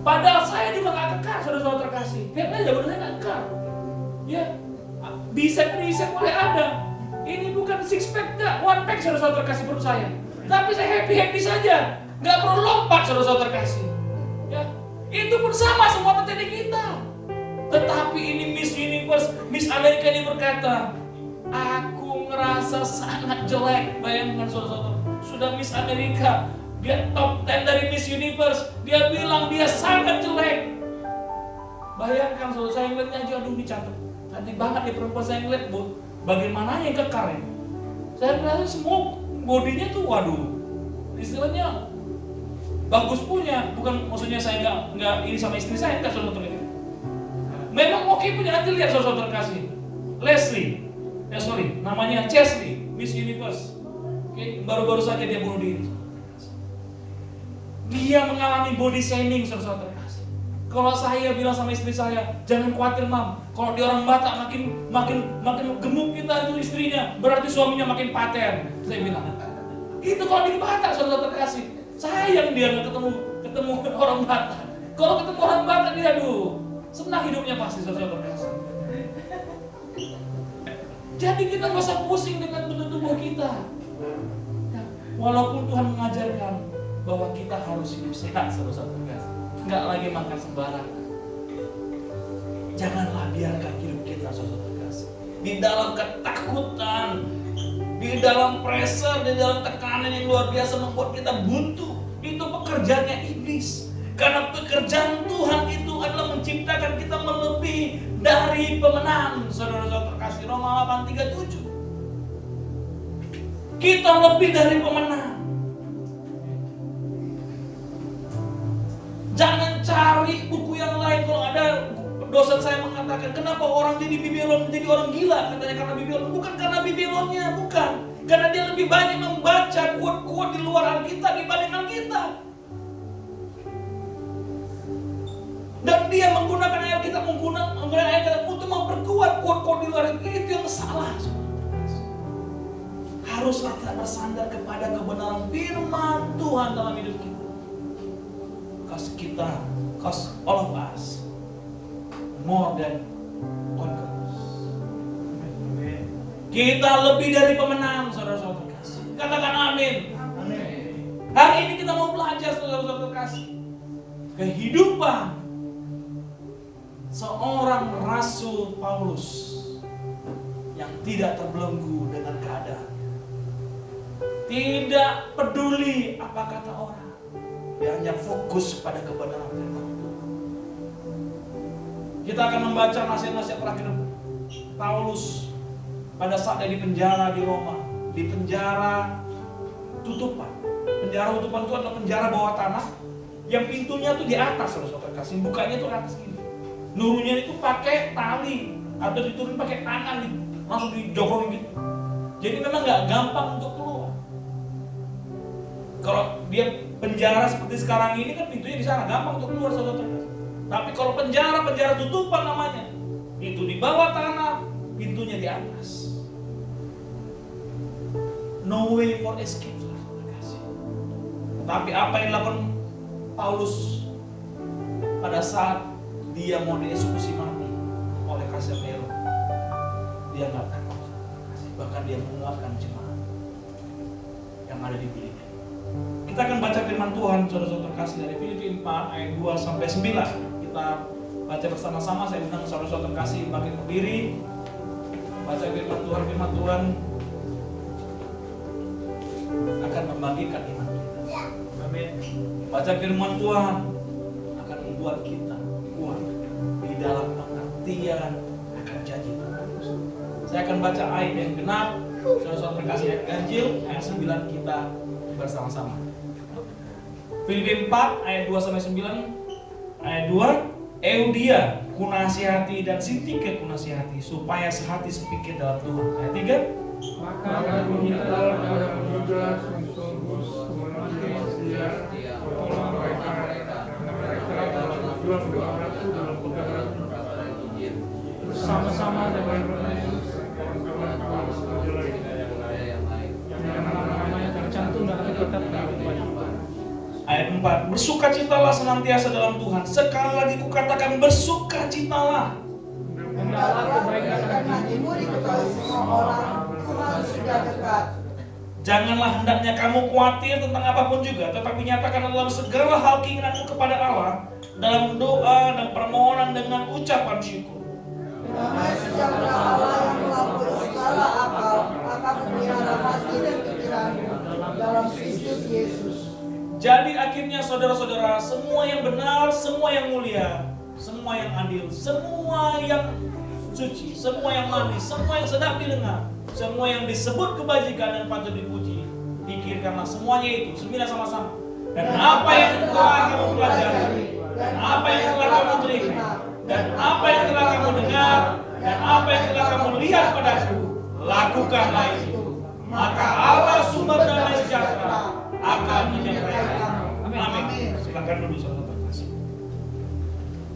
Padahal saya juga enggak kekar, saudara-saudara terkasih. Lihat aja benar saya enggak kekar. Ya, bicep boleh ada. Ini bukan six pack enggak, one pack, saudara-saudara terkasih perut saya. Tapi saya happy saja, enggak perlu lompat, saudara-saudara terkasih. Ya, itu pun sama semua terjadi kita. Tetapi ini Miss Universe, Miss Amerika ini berkata, aku ngerasa sangat jelek. Bayangkan saudara-saudara, sudah Miss Amerika, dia top 10 dari Miss Universe, dia bilang dia sangat jelek. Bayangkan saudara, saya ngeliatnya aja, aduh ini cantik banget nih perempuan, saya ngeliat bagaimana yang kekar ya. Saya ngeliat semua bodinya tuh, waduh, istilahnya bagus punya. Bukan maksudnya saya nggak ini sama istri saya, enggak saudara-saudara. Memang oke punya hati, lihat saudara terkasih. Leslie, namanya Chesley, Miss Universe. Oke, baru-baru saja dia bunuh diri. Dia mengalami body shaming, saudara terkasih. Kalau saya bilang sama istri saya, jangan khawatir mam, kalau dia orang Batak makin gemuk kita itu istrinya, berarti suaminya makin paten. Saya bilang, itu kalau di Batak, saudara terkasih. Sayang dia nggak ketemu orang Batak. Kalau ketemu orang Batak dia, aduh, senang hidupnya pasti, saudara terkasih. Jadi kita nggak usah pusing dengan bentuk tubuh kita. Ya, walaupun Tuhan mengajarkan bahwa kita harus hidup sehat, saudara terkasih, nggak lagi makan sembarangan. Janganlah biarkan hidup kita, saudara terkasih, di dalam ketakutan, di dalam pressure, di dalam tekanan yang luar biasa membuat kita buntu. Itu pekerjaannya iblis. Karena pekerjaan Tuhan itu adalah menciptakan kita melebihi dari pemenang. Saudara-saudara terkasih, Roma 8:37. Kita lebih dari pemenang. Jangan cari buku yang lain. Kalau ada dosen saya mengatakan, kenapa orang jadi Babylon menjadi orang gila? Katanya karena Babylon. Bukan karena Babylonnya, bukan. Karena dia lebih banyak membaca quote-quote di luar Alkitab dibanding Alkitab. Dan dia menggunakan Alkitab, menggunakan Alkitab untuk memperkuat quote-quote di luar itu yang salah. Haruslah kita bersandar kepada kebenaran firman Tuhan dalam hidup kita. Kasih kita Because all of us more than conquerors. Kita lebih dari pemenang, saudara-saudara terkasih. Katakan amin. Hari ini kita mau belajar, saudara-saudara terkasih, kehidupan seorang Rasul Paulus yang tidak terbelenggu dengan keadaan. Tidak peduli apa kata orang. Dia hanya fokus pada kebenaran firman Tuhan. Kita akan membaca nasihat-nasihat terakhir Paulus pada saat dia di penjara di Roma. Di penjara tutupan. Penjara tutupan itu adalah penjara bawah tanah yang pintunya tuh di atas, saudara kasih. Bukanya tuh ke atas gini. Nurunya itu pakai tali atau diturunin pakai tangan gitu. Langsung dijogrongin gitu. Jadi memang nggak gampang untuk keluar. Kalau dia penjara seperti sekarang ini kan pintunya di sana, gampang untuk keluar, saudara. Tapi kalau penjara tutupan namanya, itu di bawah tanah, pintunya di atas. No way for escape, saudara kasih. Tapi apa yang dilakukan Paulus pada saat dia mau dieksekusi mati oleh Kaisar Nero? Dia nggak takut, bahkan dia menguatkan jemaat yang ada di Filipi. Kita akan baca firman Tuhan, saudara-saudara terkasih, dari Filipi 4 ayat 2 sampai 9. Kita baca bersama-sama. Saya undang saudara-saudara terkasih bangkit berdiri. Baca firman Tuhan akan membangkitkan iman kita. Amin. Baca firman Tuhan akan membuat kita kuat di dalam pengertian akan janji Tuhan. Saya akan baca ayat yang genap, saudara-saudara terkasih, ayat ganjil, ayat 9 kita bersama-sama. Filipi 4 ayat 2 sampai 9. Ayat 2, Eudia kunasihati dan Sintike kunasihati supaya sehati sepikir dalam Tuhan. Ayat 3, maka dimintalah kepadamu juga sungguh-sungguh setia tolong mereka karena mereka dalam berjuang doa-doa dalam pegangan bersama-sama dengan Yesus dan kawan-kawan semuanya yang nama-namanya tercantum dalam kitab kehidupan. ayat 4, bersukacitalah senantiasa dalam Tuhan. Sekali lagi kukatakan bersukacitalah. Hendaklah kebaikan hatimu diketahui semua orang, Tuhan sudah dekat. Janganlah hendaknya kamu khawatir tentang apapun juga, tetapi nyatakan dalam segala hal keinginanmu kepada Allah dalam doa dan permohonan dengan ucapan syukur. Damai sejahtera Allah yang melampaui segala akal akan memelihara hati dan pikiranmu dalam Kristus Yesus. Jadi akhirnya saudara-saudara, semua yang benar, semua yang mulia, semua yang adil, semua yang suci, semua yang manis, semua yang sedap didengar, semua yang disebut kebajikan dan patut dipuji, pikirkanlah semuanya itu, sembilan sama-sama. Dan apa yang telah kamu pelajari, dan apa yang telah kamu terima, dan apa yang telah kamu dengar, dan apa yang telah kamu lihat padaku, lakukanlah itu. Maka Allah sumber damai sejahtera akan menyertai kamu. Amin. Silakan dulu saudara terkasih.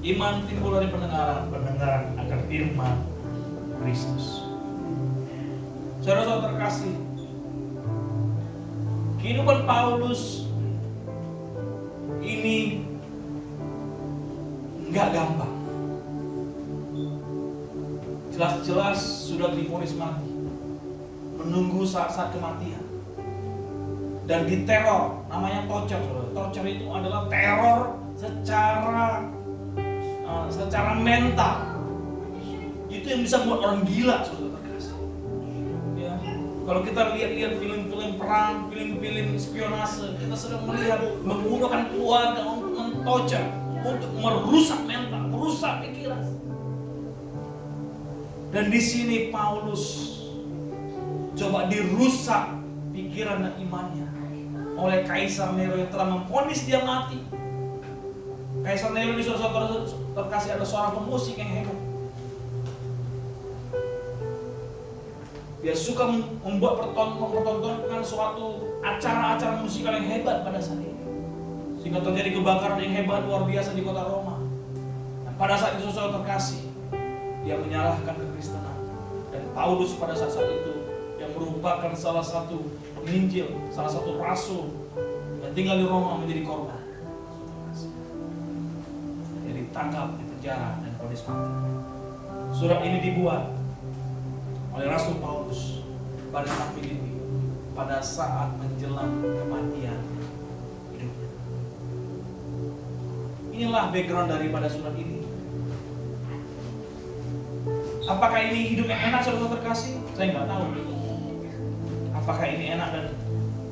Iman timbul dari pendengaran akan firman Kristus. Saudara-saudara terkasih, kehidupan Paulus ini nggak gampang. Jelas-jelas sudah divonis mati, menunggu saat-saat kematian, dan diteror, namanya torture. Torture itu adalah teror secara mental. Itu yang bisa membuat orang gila, saudara terkasih. Ya, kalau kita lihat film-film perang, film-film spionase, kita sering melihat menggunakan keluarga untuk mentorture, untuk merusak mental, merusak pikiran. Dan di sini Paulus coba dirusak pikiran dan imannya oleh Kaisar Nero yang telah memvonis dia mati. Kaisar Nero ini saudara terkasih ada seorang pemusik yang hebat. Dia suka mempertontonkan suatu acara-acara musikal yang hebat pada saat itu, sehingga terjadi kebakaran yang hebat luar biasa di kota Roma. Dan pada saat itu saudara terkasih, dia menyalahkan kekristenan. Dan Paulus pada saat itu yang merupakan salah satu penginjil, salah satu rasul yang tinggal di Roma menjadi korban. ditangkap, dipenjara, dan vonis mati. Surat ini dibuat oleh Rasul Paulus pada orang Filipi pada saat menjelang kematian hidupnya. Inilah background daripada surat ini. Apakah ini hidup yang enak saudara terkasih? Saya nggak tahu. Apakah ini enak dan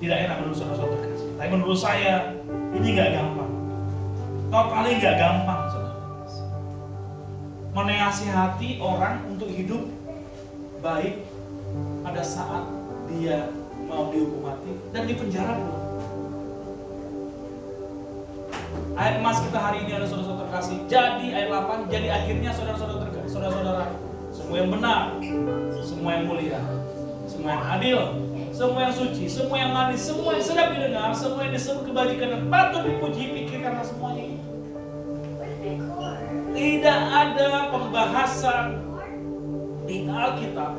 tidak enak menurut saudara terkasih? Tapi menurut saya ini nggak gampang. Paling nggak gampang saudara terkasih. Menasihati orang untuk hidup baik pada saat dia mau dihukum mati dan dipenjara pula. Ayat emas kita hari ini ada saudara-saudara terkasih. Jadi ayat 8, jadi akhirnya saudara-saudara terkasih, saudara-saudara, semua yang benar, semua yang mulia, semua yang adil, semua yang suci, semua yang manis, semua yang sedap didengar, semua yang disebut kebajikan dan patut dipuji, pikirkanlah semuanya itu. Tidak ada pembahasan di Alkitab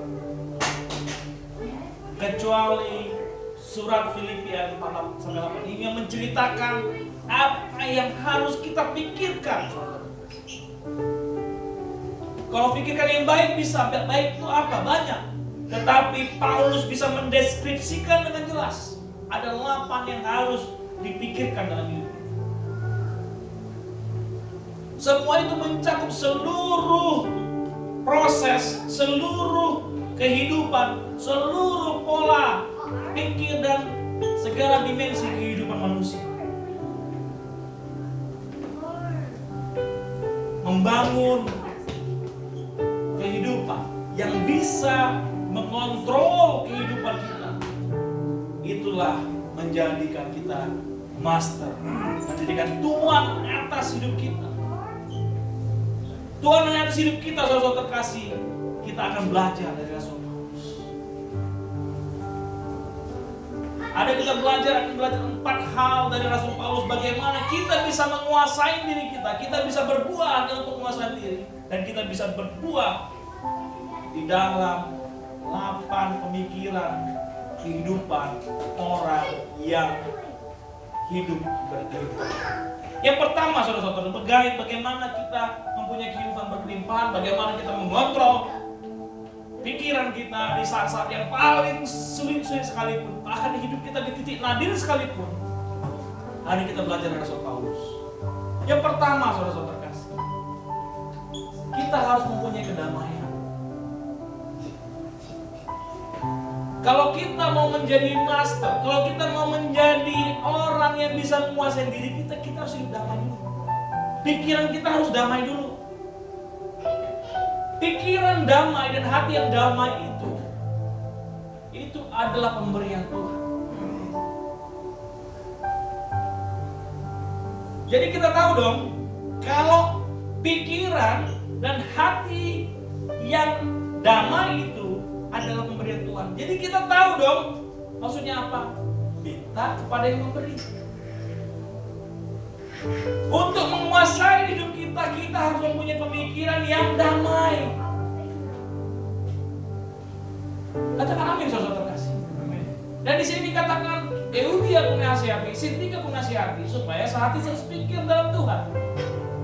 kecuali surat Filipi ayat 4-8 ini yang menceritakan apa yang harus kita pikirkan. Kalau pikirkan yang baik bisa, baik itu apa? Banyak. Tetapi Paulus bisa mendeskripsikan dengan jelas. Ada 8 yang harus dipikirkan dalam hidup. Semua itu mencakup seluruh proses, seluruh kehidupan, seluruh pola pikir dan segala dimensi kehidupan manusia. Membangun kehidupan yang bisa mengontrol kehidupan kita, itulah menjadikan kita master, menjadikan Tuhan atas hidup kita. Tuhan yang atas hidup kita, saudara terkasih, kita akan belajar dari Rasul Paulus. Ada kita akan belajar 4 hal dari Rasul Paulus, bagaimana kita bisa menguasai diri kita bisa berbuah untuk menguasai diri, dan kita bisa berbuah di dalam 8 pemikiran kehidupan orang yang hidup berlimpah. Yang pertama, saudara-saudara, bagaimana kita mempunyai kehidupan berlimpah, bagaimana kita mengontrol pikiran kita di saat-saat yang paling sulit sekalipun, bahkan hidup kita di titik nadir sekalipun. Hari kita belajar dari Rasul Paulus. Yang pertama, saudara-saudara kasih, kita harus mempunyai kedamaian. Kalau kita mau menjadi master, kalau kita mau menjadi orang yang bisa menguasai diri kita, kita harus hidup damai dulu. Pikiran kita harus damai dulu. Pikiran damai dan hati yang damai itu adalah pemberian Tuhan. Jadi kita tahu dong, kalau pikiran dan hati yang damai itu adalah pemberian Tuhan. Jadi kita tahu dong, maksudnya apa? Minta kepada yang memberi. Untuk menguasai hidup kita harus mempunyai pemikiran yang damai. Katakan amin, saudara terkasih. Dan di sini dikatakan, Eudia aku nasihati, Sintika aku nasihati, supaya sehati sepikir dalam Tuhan.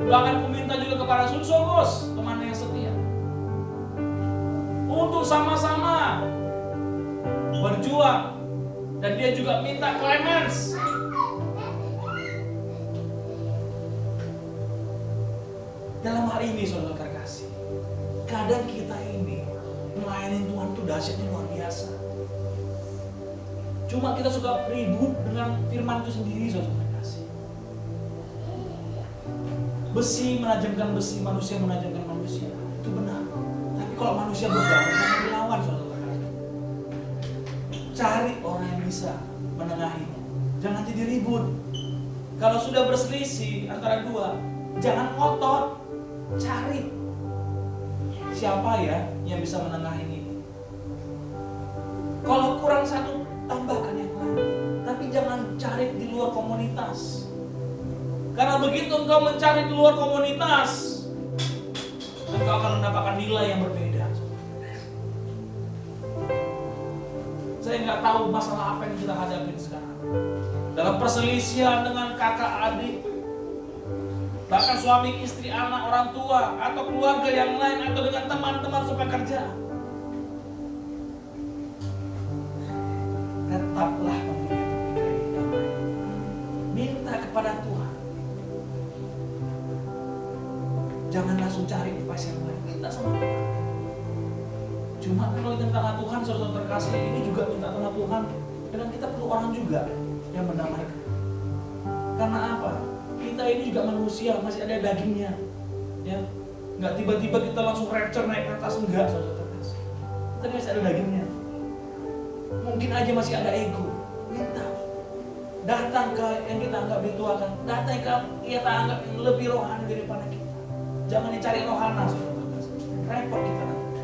Bahkan aku minta juga kepada Sunsogos, teman yang setia, untuk sama-sama berjuang. Dan dia juga minta Clemens. Dalam hal ini, saudara terkasih, kadang kita ini melayani Tuhan itu dahsyatnya luar biasa. Cuma kita suka ribut dengan firman itu sendiri, saudara terkasih. Besi menajamkan besi, manusia menajamkan manusia, itu benar. Tapi kalau manusia bergaul, jangan dilawan, saudara terkasih. Cari orang yang bisa menengahinya, jangan jadi ribut. Kalau sudah berselisih antara dua, jangan ngotot. Cari siapa ya yang bisa menengahi ini. Kalau kurang satu, tambahkan yang lain. Tapi jangan cari di luar komunitas. Karena begitu engkau mencari di luar komunitas, engkau akan mendapatkan nilai yang berbeda. Saya nggak tahu masalah apa yang kita hadapi sekarang. Dalam perselisihan dengan kakak adik, bahkan suami, istri, anak, orang tua, atau keluarga yang lain, atau dengan teman-teman sepekerja. Tetaplah mempunyai pemikiran yang damai. Minta kepada Tuhan. Jangan langsung cari advice yang lain. Minta sama Tuhan. Cuma kalau minta sama Tuhan, saudara terkasih, ini juga minta sama Tuhan. Dan kita perlu orang juga yang mendamaikan. Karena apa? Kita ini juga manusia, masih ada dagingnya. Ya, nggak tiba-tiba kita langsung rapture naik ke atas, enggak, saudara terkasih. Kita masih ada dagingnya. Mungkin aja masih ada ego. Minta. Datang ke yang kita anggap dituakan. Datang ke yang kita anggap yang lebih rohani daripada kita. Jangan dicari rohana, saudara terkasih. Repot kita nanti.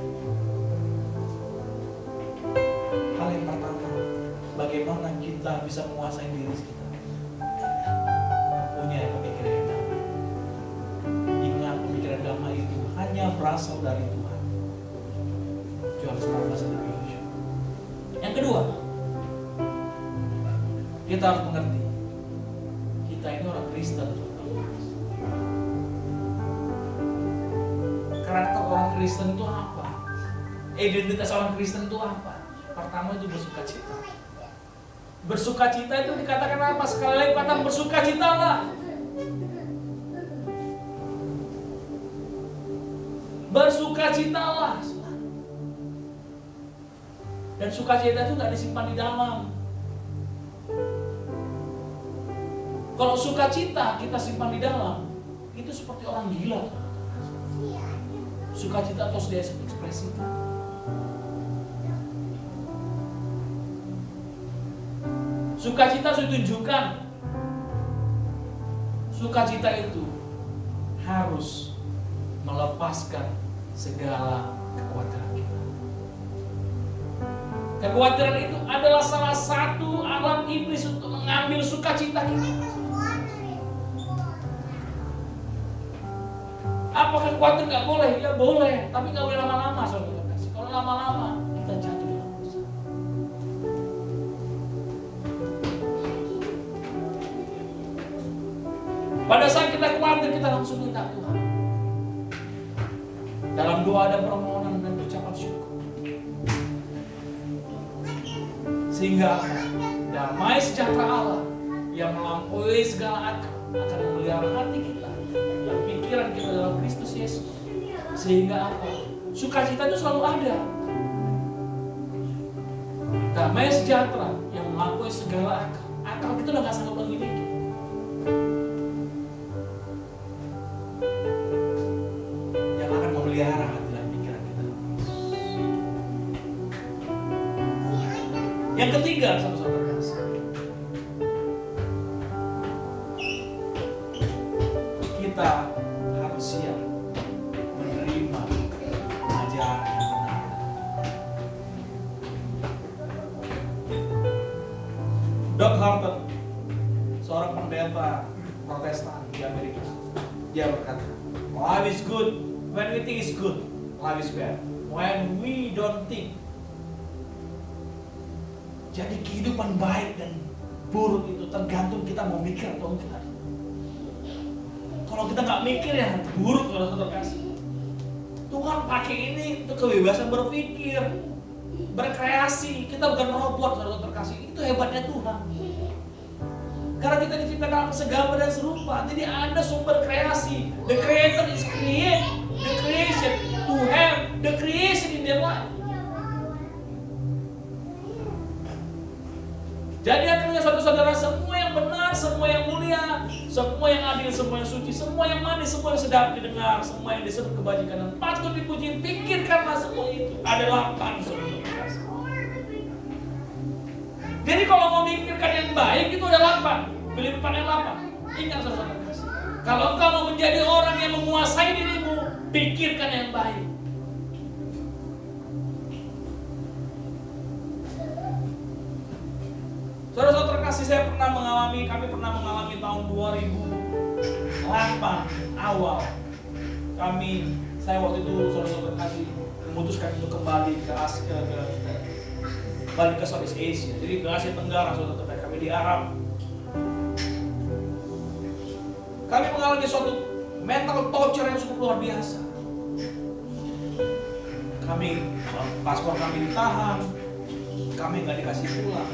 Hal yang pertama, bagaimana kita bisa menguasai diri kita. Mempunyai pemikiran yang damai. Ingat, pemikiran damai itu hanya berasal dari Tuhan. Yohanes 14:7. Yang kedua, kita harus mengerti, kita ini orang Kristen. Karakter orang Kristen itu apa? Identitas orang Kristen itu apa? Pertama itu bersukacita. Bersukacita itu dikatakan apa? Sekali lagi kata bersukacitalah. Bersukacitalah. Dan sukacita itu nggak disimpan di dalam. Kalau sukacita kita simpan di dalam, itu seperti orang gila. Sukacita harus diekspresikan. Sukacita harus ditunjukkan. Sukacita itu harus melepaskan segala kekhawatiran kita. Kekhawatiran itu adalah salah satu alat iblis untuk mengambil sukacita kita. Apakah kekhawatiran nggak boleh? Ya boleh, tapi nggak boleh lama-lama, saudara kasih. Kalau lama-lama kita jatuh dalam dosa. Pada saat kita khawatir, kita langsung minta Tuhan. Dalam doa ada permohonan dan ucapan syukur. Sehingga damai sejahtera Allah yang melampaui segala akal akan memelihara hati kita dan pikiran kita dalam Kristus Yesus. Sehingga apa? Sukacita itu selalu ada. Damai sejahtera yang melampaui segala akal. Akal kita udah gak sanggup memiliki. Yang akan memelihara hati dan pikiran kita. Yang ketiga, saudara kasih, kita harus siap menerima ajaran yang benar. Doc Harper, seorang pendeta Protestan di Amerika, dia berkata, life is good when we think it's good, life is bad when we don't think. Jadi kehidupan baik dan buruk itu tergantung kita mau mikir atau enggak. Kalau kita nggak mikir ya buruk, saudara terkasih. Tuhan pakai ini untuk kebebasan berpikir, berkreasi. Kita bukan robot, saudara terkasih. Itu hebatnya Tuhan. Karena kita diciptakan segambar dan serupa. Jadi ada sumber kreasi. The Creator is create the creation to have the creation in their life. Jadi akhirnya saudara-saudara, semua yang benar, semua yang mulia, semua yang adil, semua yang suci, semua yang manis, semua yang sedap didengar, semua yang disebut kebajikan dan patut dipuji, pikirkanlah semua itu. Ada 8, saudara. Jadi kalau mau mikirkan yang baik itu ada 8. Filipi 4 ayat 8. Ingat saudara kasih. Kalau engkau mau menjadi orang yang menguasai dirimu, pikirkan yang baik. Saudara-saudara terkasih, kami pernah mengalami tahun 2008 awal. Saya waktu itu saudara-saudara terkasih memutuskan untuk kembali ke Southeast Asia. Jadi ke Asia Tenggara, saudara-saudara, kami di Arab. Kami mengalami suatu mental torture yang cukup luar biasa. Paspor kami ditahan, kami nggak dikasih pulang.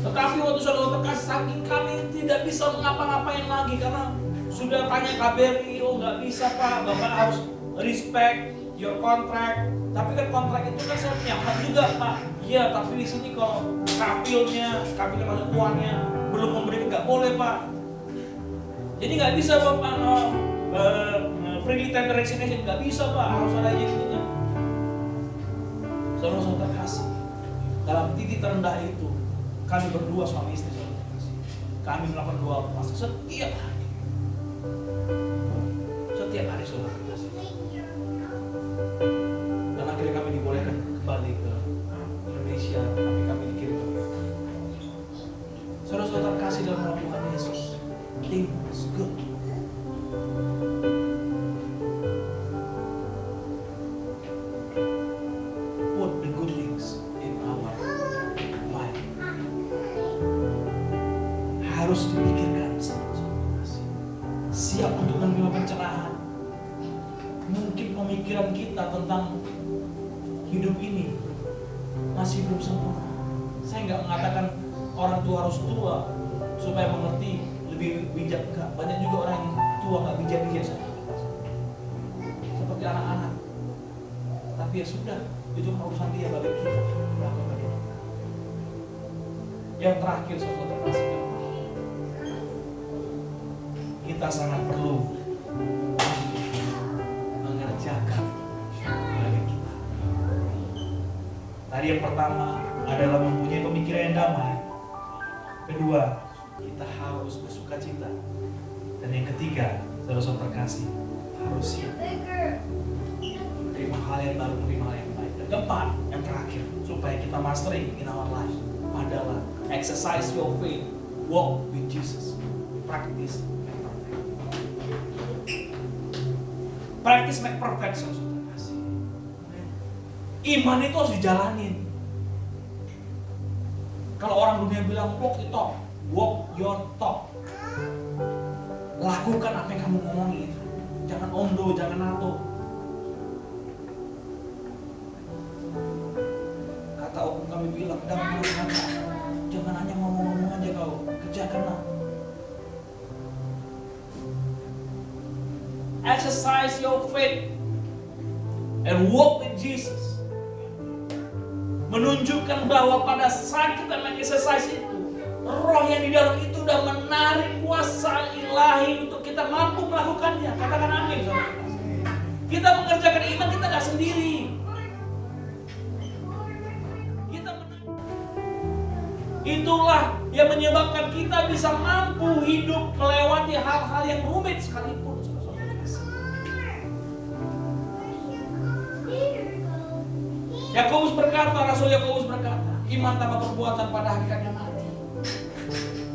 Tetapi waktu saudara kasih, saking kami tidak bisa mengapa-ngapain lagi karena sudah tanya KBRI, oh nggak bisa Pak, Bapak harus respect your contract. Tapi kan kontrak itu kan saya punya hak juga Pak. Iya, tapi di sini kalau kafilnya masuk uangnya belum memberi, nggak boleh Pak. Jadi nggak bisa Bapak freely tender resignation, nggak bisa Pak, harus ada agensinya. Saudara kasih, dalam titik terendah itu kami berdua suami istri saudara kasih, kami melakukan doa puasa setiap hari saudara kasih, dan akhirnya kami dibolehkan kembali ke Indonesia, tapi kami dikirim ke saudara kasih dalam nama Tuhan Yesus. Things good. Put the good things in our life. Harus dipikirkan saudara-saudara. Siap untuk menerima pencerahan. Mungkin pemikiran kita tentang hidup ini masih belum sempurna. Saya nggak mengatakan orang tua harus tua supaya mengerti lebih bijak, enggak. Banyak juga orang yang tua nggak bijak-bijak seperti anak-anak. Tapi ya sudah, itu urusan dia, bagi kita melakukan itu. Yang terakhir saudara kasih, kita sangat perlu mengerjakan bagian kita. Tadi yang pertama adalah mempunyai pemikiran yang damai. Kedua, kita harus bersuka cita. Dan yang ketiga, saudara-saudara terkasih, harus siap menerima hal yang baru, menerima hal yang baik. Dan keempat, yang terakhir, supaya kita mastering in our life adalah exercise your faith, walk with Jesus, practice make perfect. Practice make perfect, saudara terkasih. Iman itu harus dijalanin. Kalau orang dunia bilang walk it talk, walk your talk. Lakukan apa yang kamu ngomongin. Jangan ondo, jangan nato. Kata hukum kami bilang, jangan hanya ngomong-ngomong aja kau, kerjakanlah. Exercise your faith and walk with Jesus. Menunjukkan bahwa pada saat kita meng-exercise itu, roh yang di dalam itu udah menarik kuasa ilahi untuk kita mampu melakukannya. Katakan amin, saudara. Kita mengerjakan iman, kita gak sendiri. Itulah yang menyebabkan kita bisa mampu hidup melewati hal-hal yang rumit sekalipun, saudara-saudara. Yakobus berkata, Rasul Yakobus berkata, iman tanpa perbuatan pada hakikatnya mati.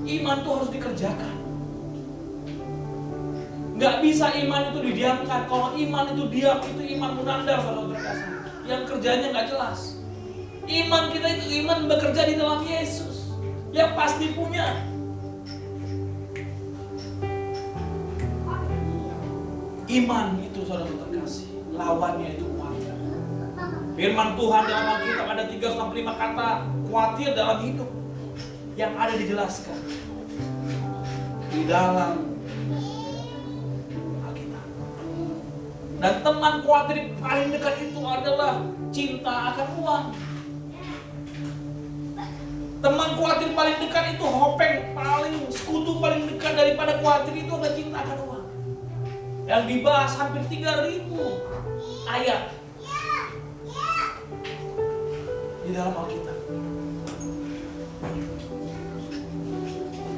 Iman itu harus dikerjakan. Gak bisa iman itu didiamkan. Kalau iman itu diam, itu iman munandar, saudara-saudara. Yang kerjanya gak jelas. Iman kita itu iman bekerja di dalam Yesus, yang pasti punya. Iman itu, saudara terkasih, lawannya itu khawatir. Firman Tuhan dalam Alkitab ada 365 kata khawatir dalam hidup yang ada dijelaskan di dalam Alkitab. Dan teman khawatir paling dekat itu adalah cinta akan uang. Teman khawatir paling dekat itu, hopeng paling sekutu paling dekat daripada khawatir itu adalah cinta akan uang. Yang dibahas hampir 3.000 ayat di dalam Alkitab.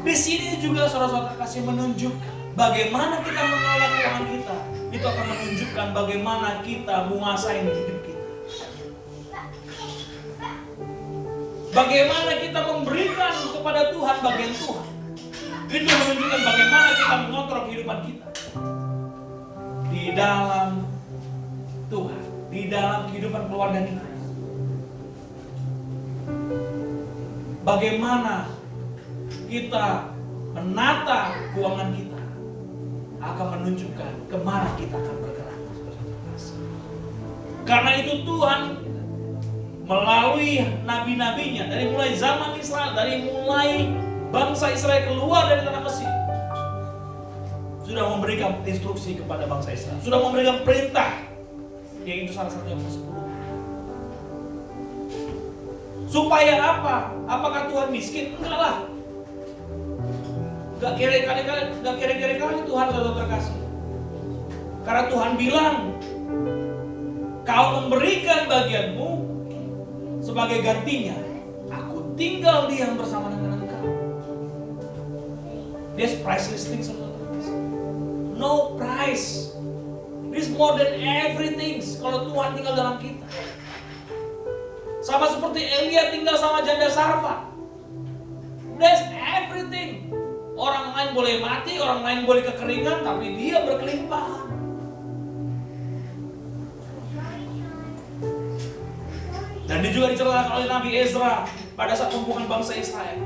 Di sini juga saudara-saudara kasih menunjukkan bagaimana kita mengelola keuangan kita. Itu akan menunjukkan bagaimana kita menguasai hidup kita. Bagaimana kita memberikan kepada Tuhan bagian Tuhan. Itu menunjukkan bagaimana kita mengontrol kehidupan kita di dalam Tuhan, di dalam kehidupan keluarga kita. Bagaimana kita menata keuangan kita akan menunjukkan kemana kita akan bergerak. Karena itu Tuhan melalui nabi-nabinya, dari mulai zaman Israel, dari mulai bangsa Israel keluar dari tanah Mesir, sudah memberikan instruksi kepada bangsa Israel, sudah memberikan perintah, yaitu salah satu yang ke-10. Supaya apa? Apakah Tuhan miskin? Enggak lah. Gak kira-kira kali Tuhan sudah terkasih. Karena Tuhan bilang, kau memberikan bagianmu, sebagai gantinya aku tinggal diam bersama dengan engkau. There's priceless things. No price. This more than everything. Kalau Tuhan tinggal dalam kita, sama seperti Elia tinggal sama janda Sarfat. That's everything. Orang lain boleh mati, orang lain boleh kekeringan, tapi dia berkelimpahan. Dan dia juga diceritakan oleh Nabi Ezra pada saat pembukaan bangsa Israel.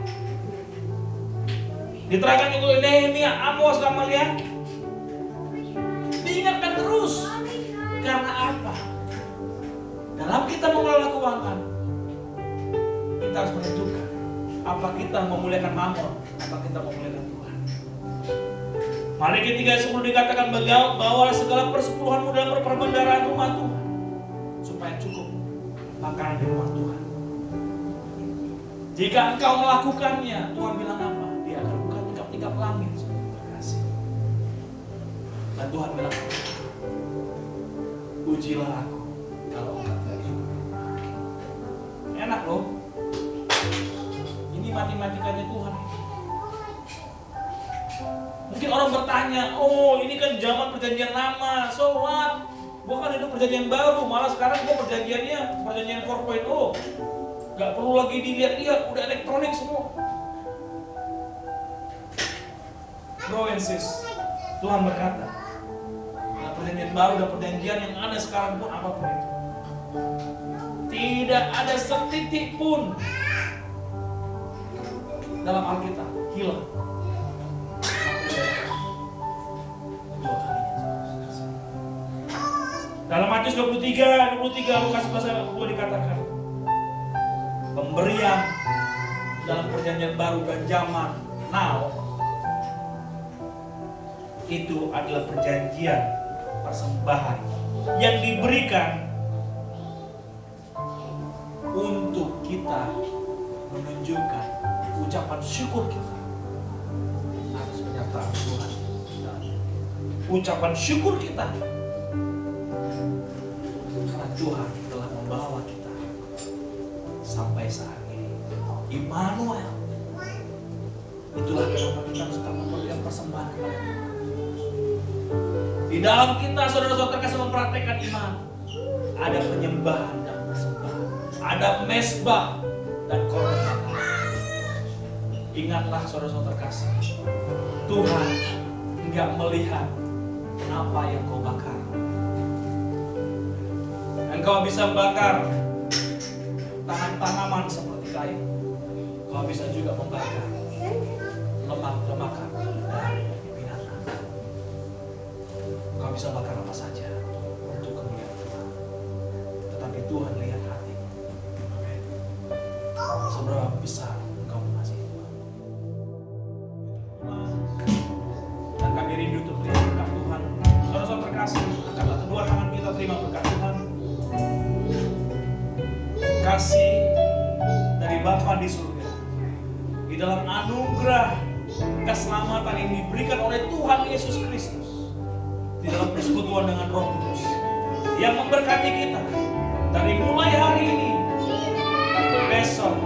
Diterangkan juga oleh Nehemia, Amos, Gamaliel. Diingatkan terus. Karena apa? Dalam kita mengelola keuangan, kita harus menentukan apa kita memuliakan Mamon, apa kita memuliakan Tuhan. Mari 3 ayat 10 dikatakan, bawalah segala persepuluhanmu dalam perbendaharaan rumah Tuhan, supaya cukup makanan di rumah Tuhan. Jika engkau melakukannya, Tuhan bilang apa? Dia akan buka tingkap-tingkap langit. Terkasih. Dan Tuhan bilang, ujilah aku kalau engkau tidak hidup. Enak loh. Ini matematikanya Tuhan. Mungkin orang bertanya, oh ini kan zaman perjanjian lama, so what? Gue kan hidup perjanjian baru, malah sekarang gue perjanjian 4.0. Gak perlu lagi dilihat-lihat, udah elektronik semua. Bro and sis, Tuhan berkata, nah, perjanjian baru dan perjanjian yang ada sekarang pun apapun itu, tidak ada setitik pun dalam Alkitab hilang. Dalam Matius 23, Lukas 11:2 dikatakan, pemberian dalam perjanjian baru dan zaman now itu adalah perjanjian persembahan yang diberikan untuk kita menunjukkan ucapan syukur kita atas penyertaan Tuhan. Ucapan syukur kita karena Tuhan telah membawa kita sampai saat ini. Immanuel. Itulah kenapa kita harus tetap memberikan persembahan kepada Tuhan. Di dalam kita, saudara-saudara terkasih, mempraktekkan iman, ada penyembahan dan persembahan, ada mesbah dan korban. Ingatlah, saudara-saudara terkasih, Tuhan enggak melihat apa yang kau bakar. Engkau bisa membakar tanaman seperti kayu. Kau bisa juga membakar lemak-lemakan dari binatang. Kau bisa bakar apa saja untuk kemuliaan Tuhan. Tetapi Tuhan lihat hati. Seberapa besar engkau mengasihi Tuhan. Dan kami rindu untuk terima berkat Tuhan. Saudara-saudara terkasih, angkatlah kedua tangan kita terima berkat Tuhan. Kasih dari Bapa di surga, di dalam anugerah keselamatan yang diberikan oleh Tuhan Yesus Kristus, di dalam persekutuan dengan Roh Kudus yang memberkati kita dari mulai hari ini, besok,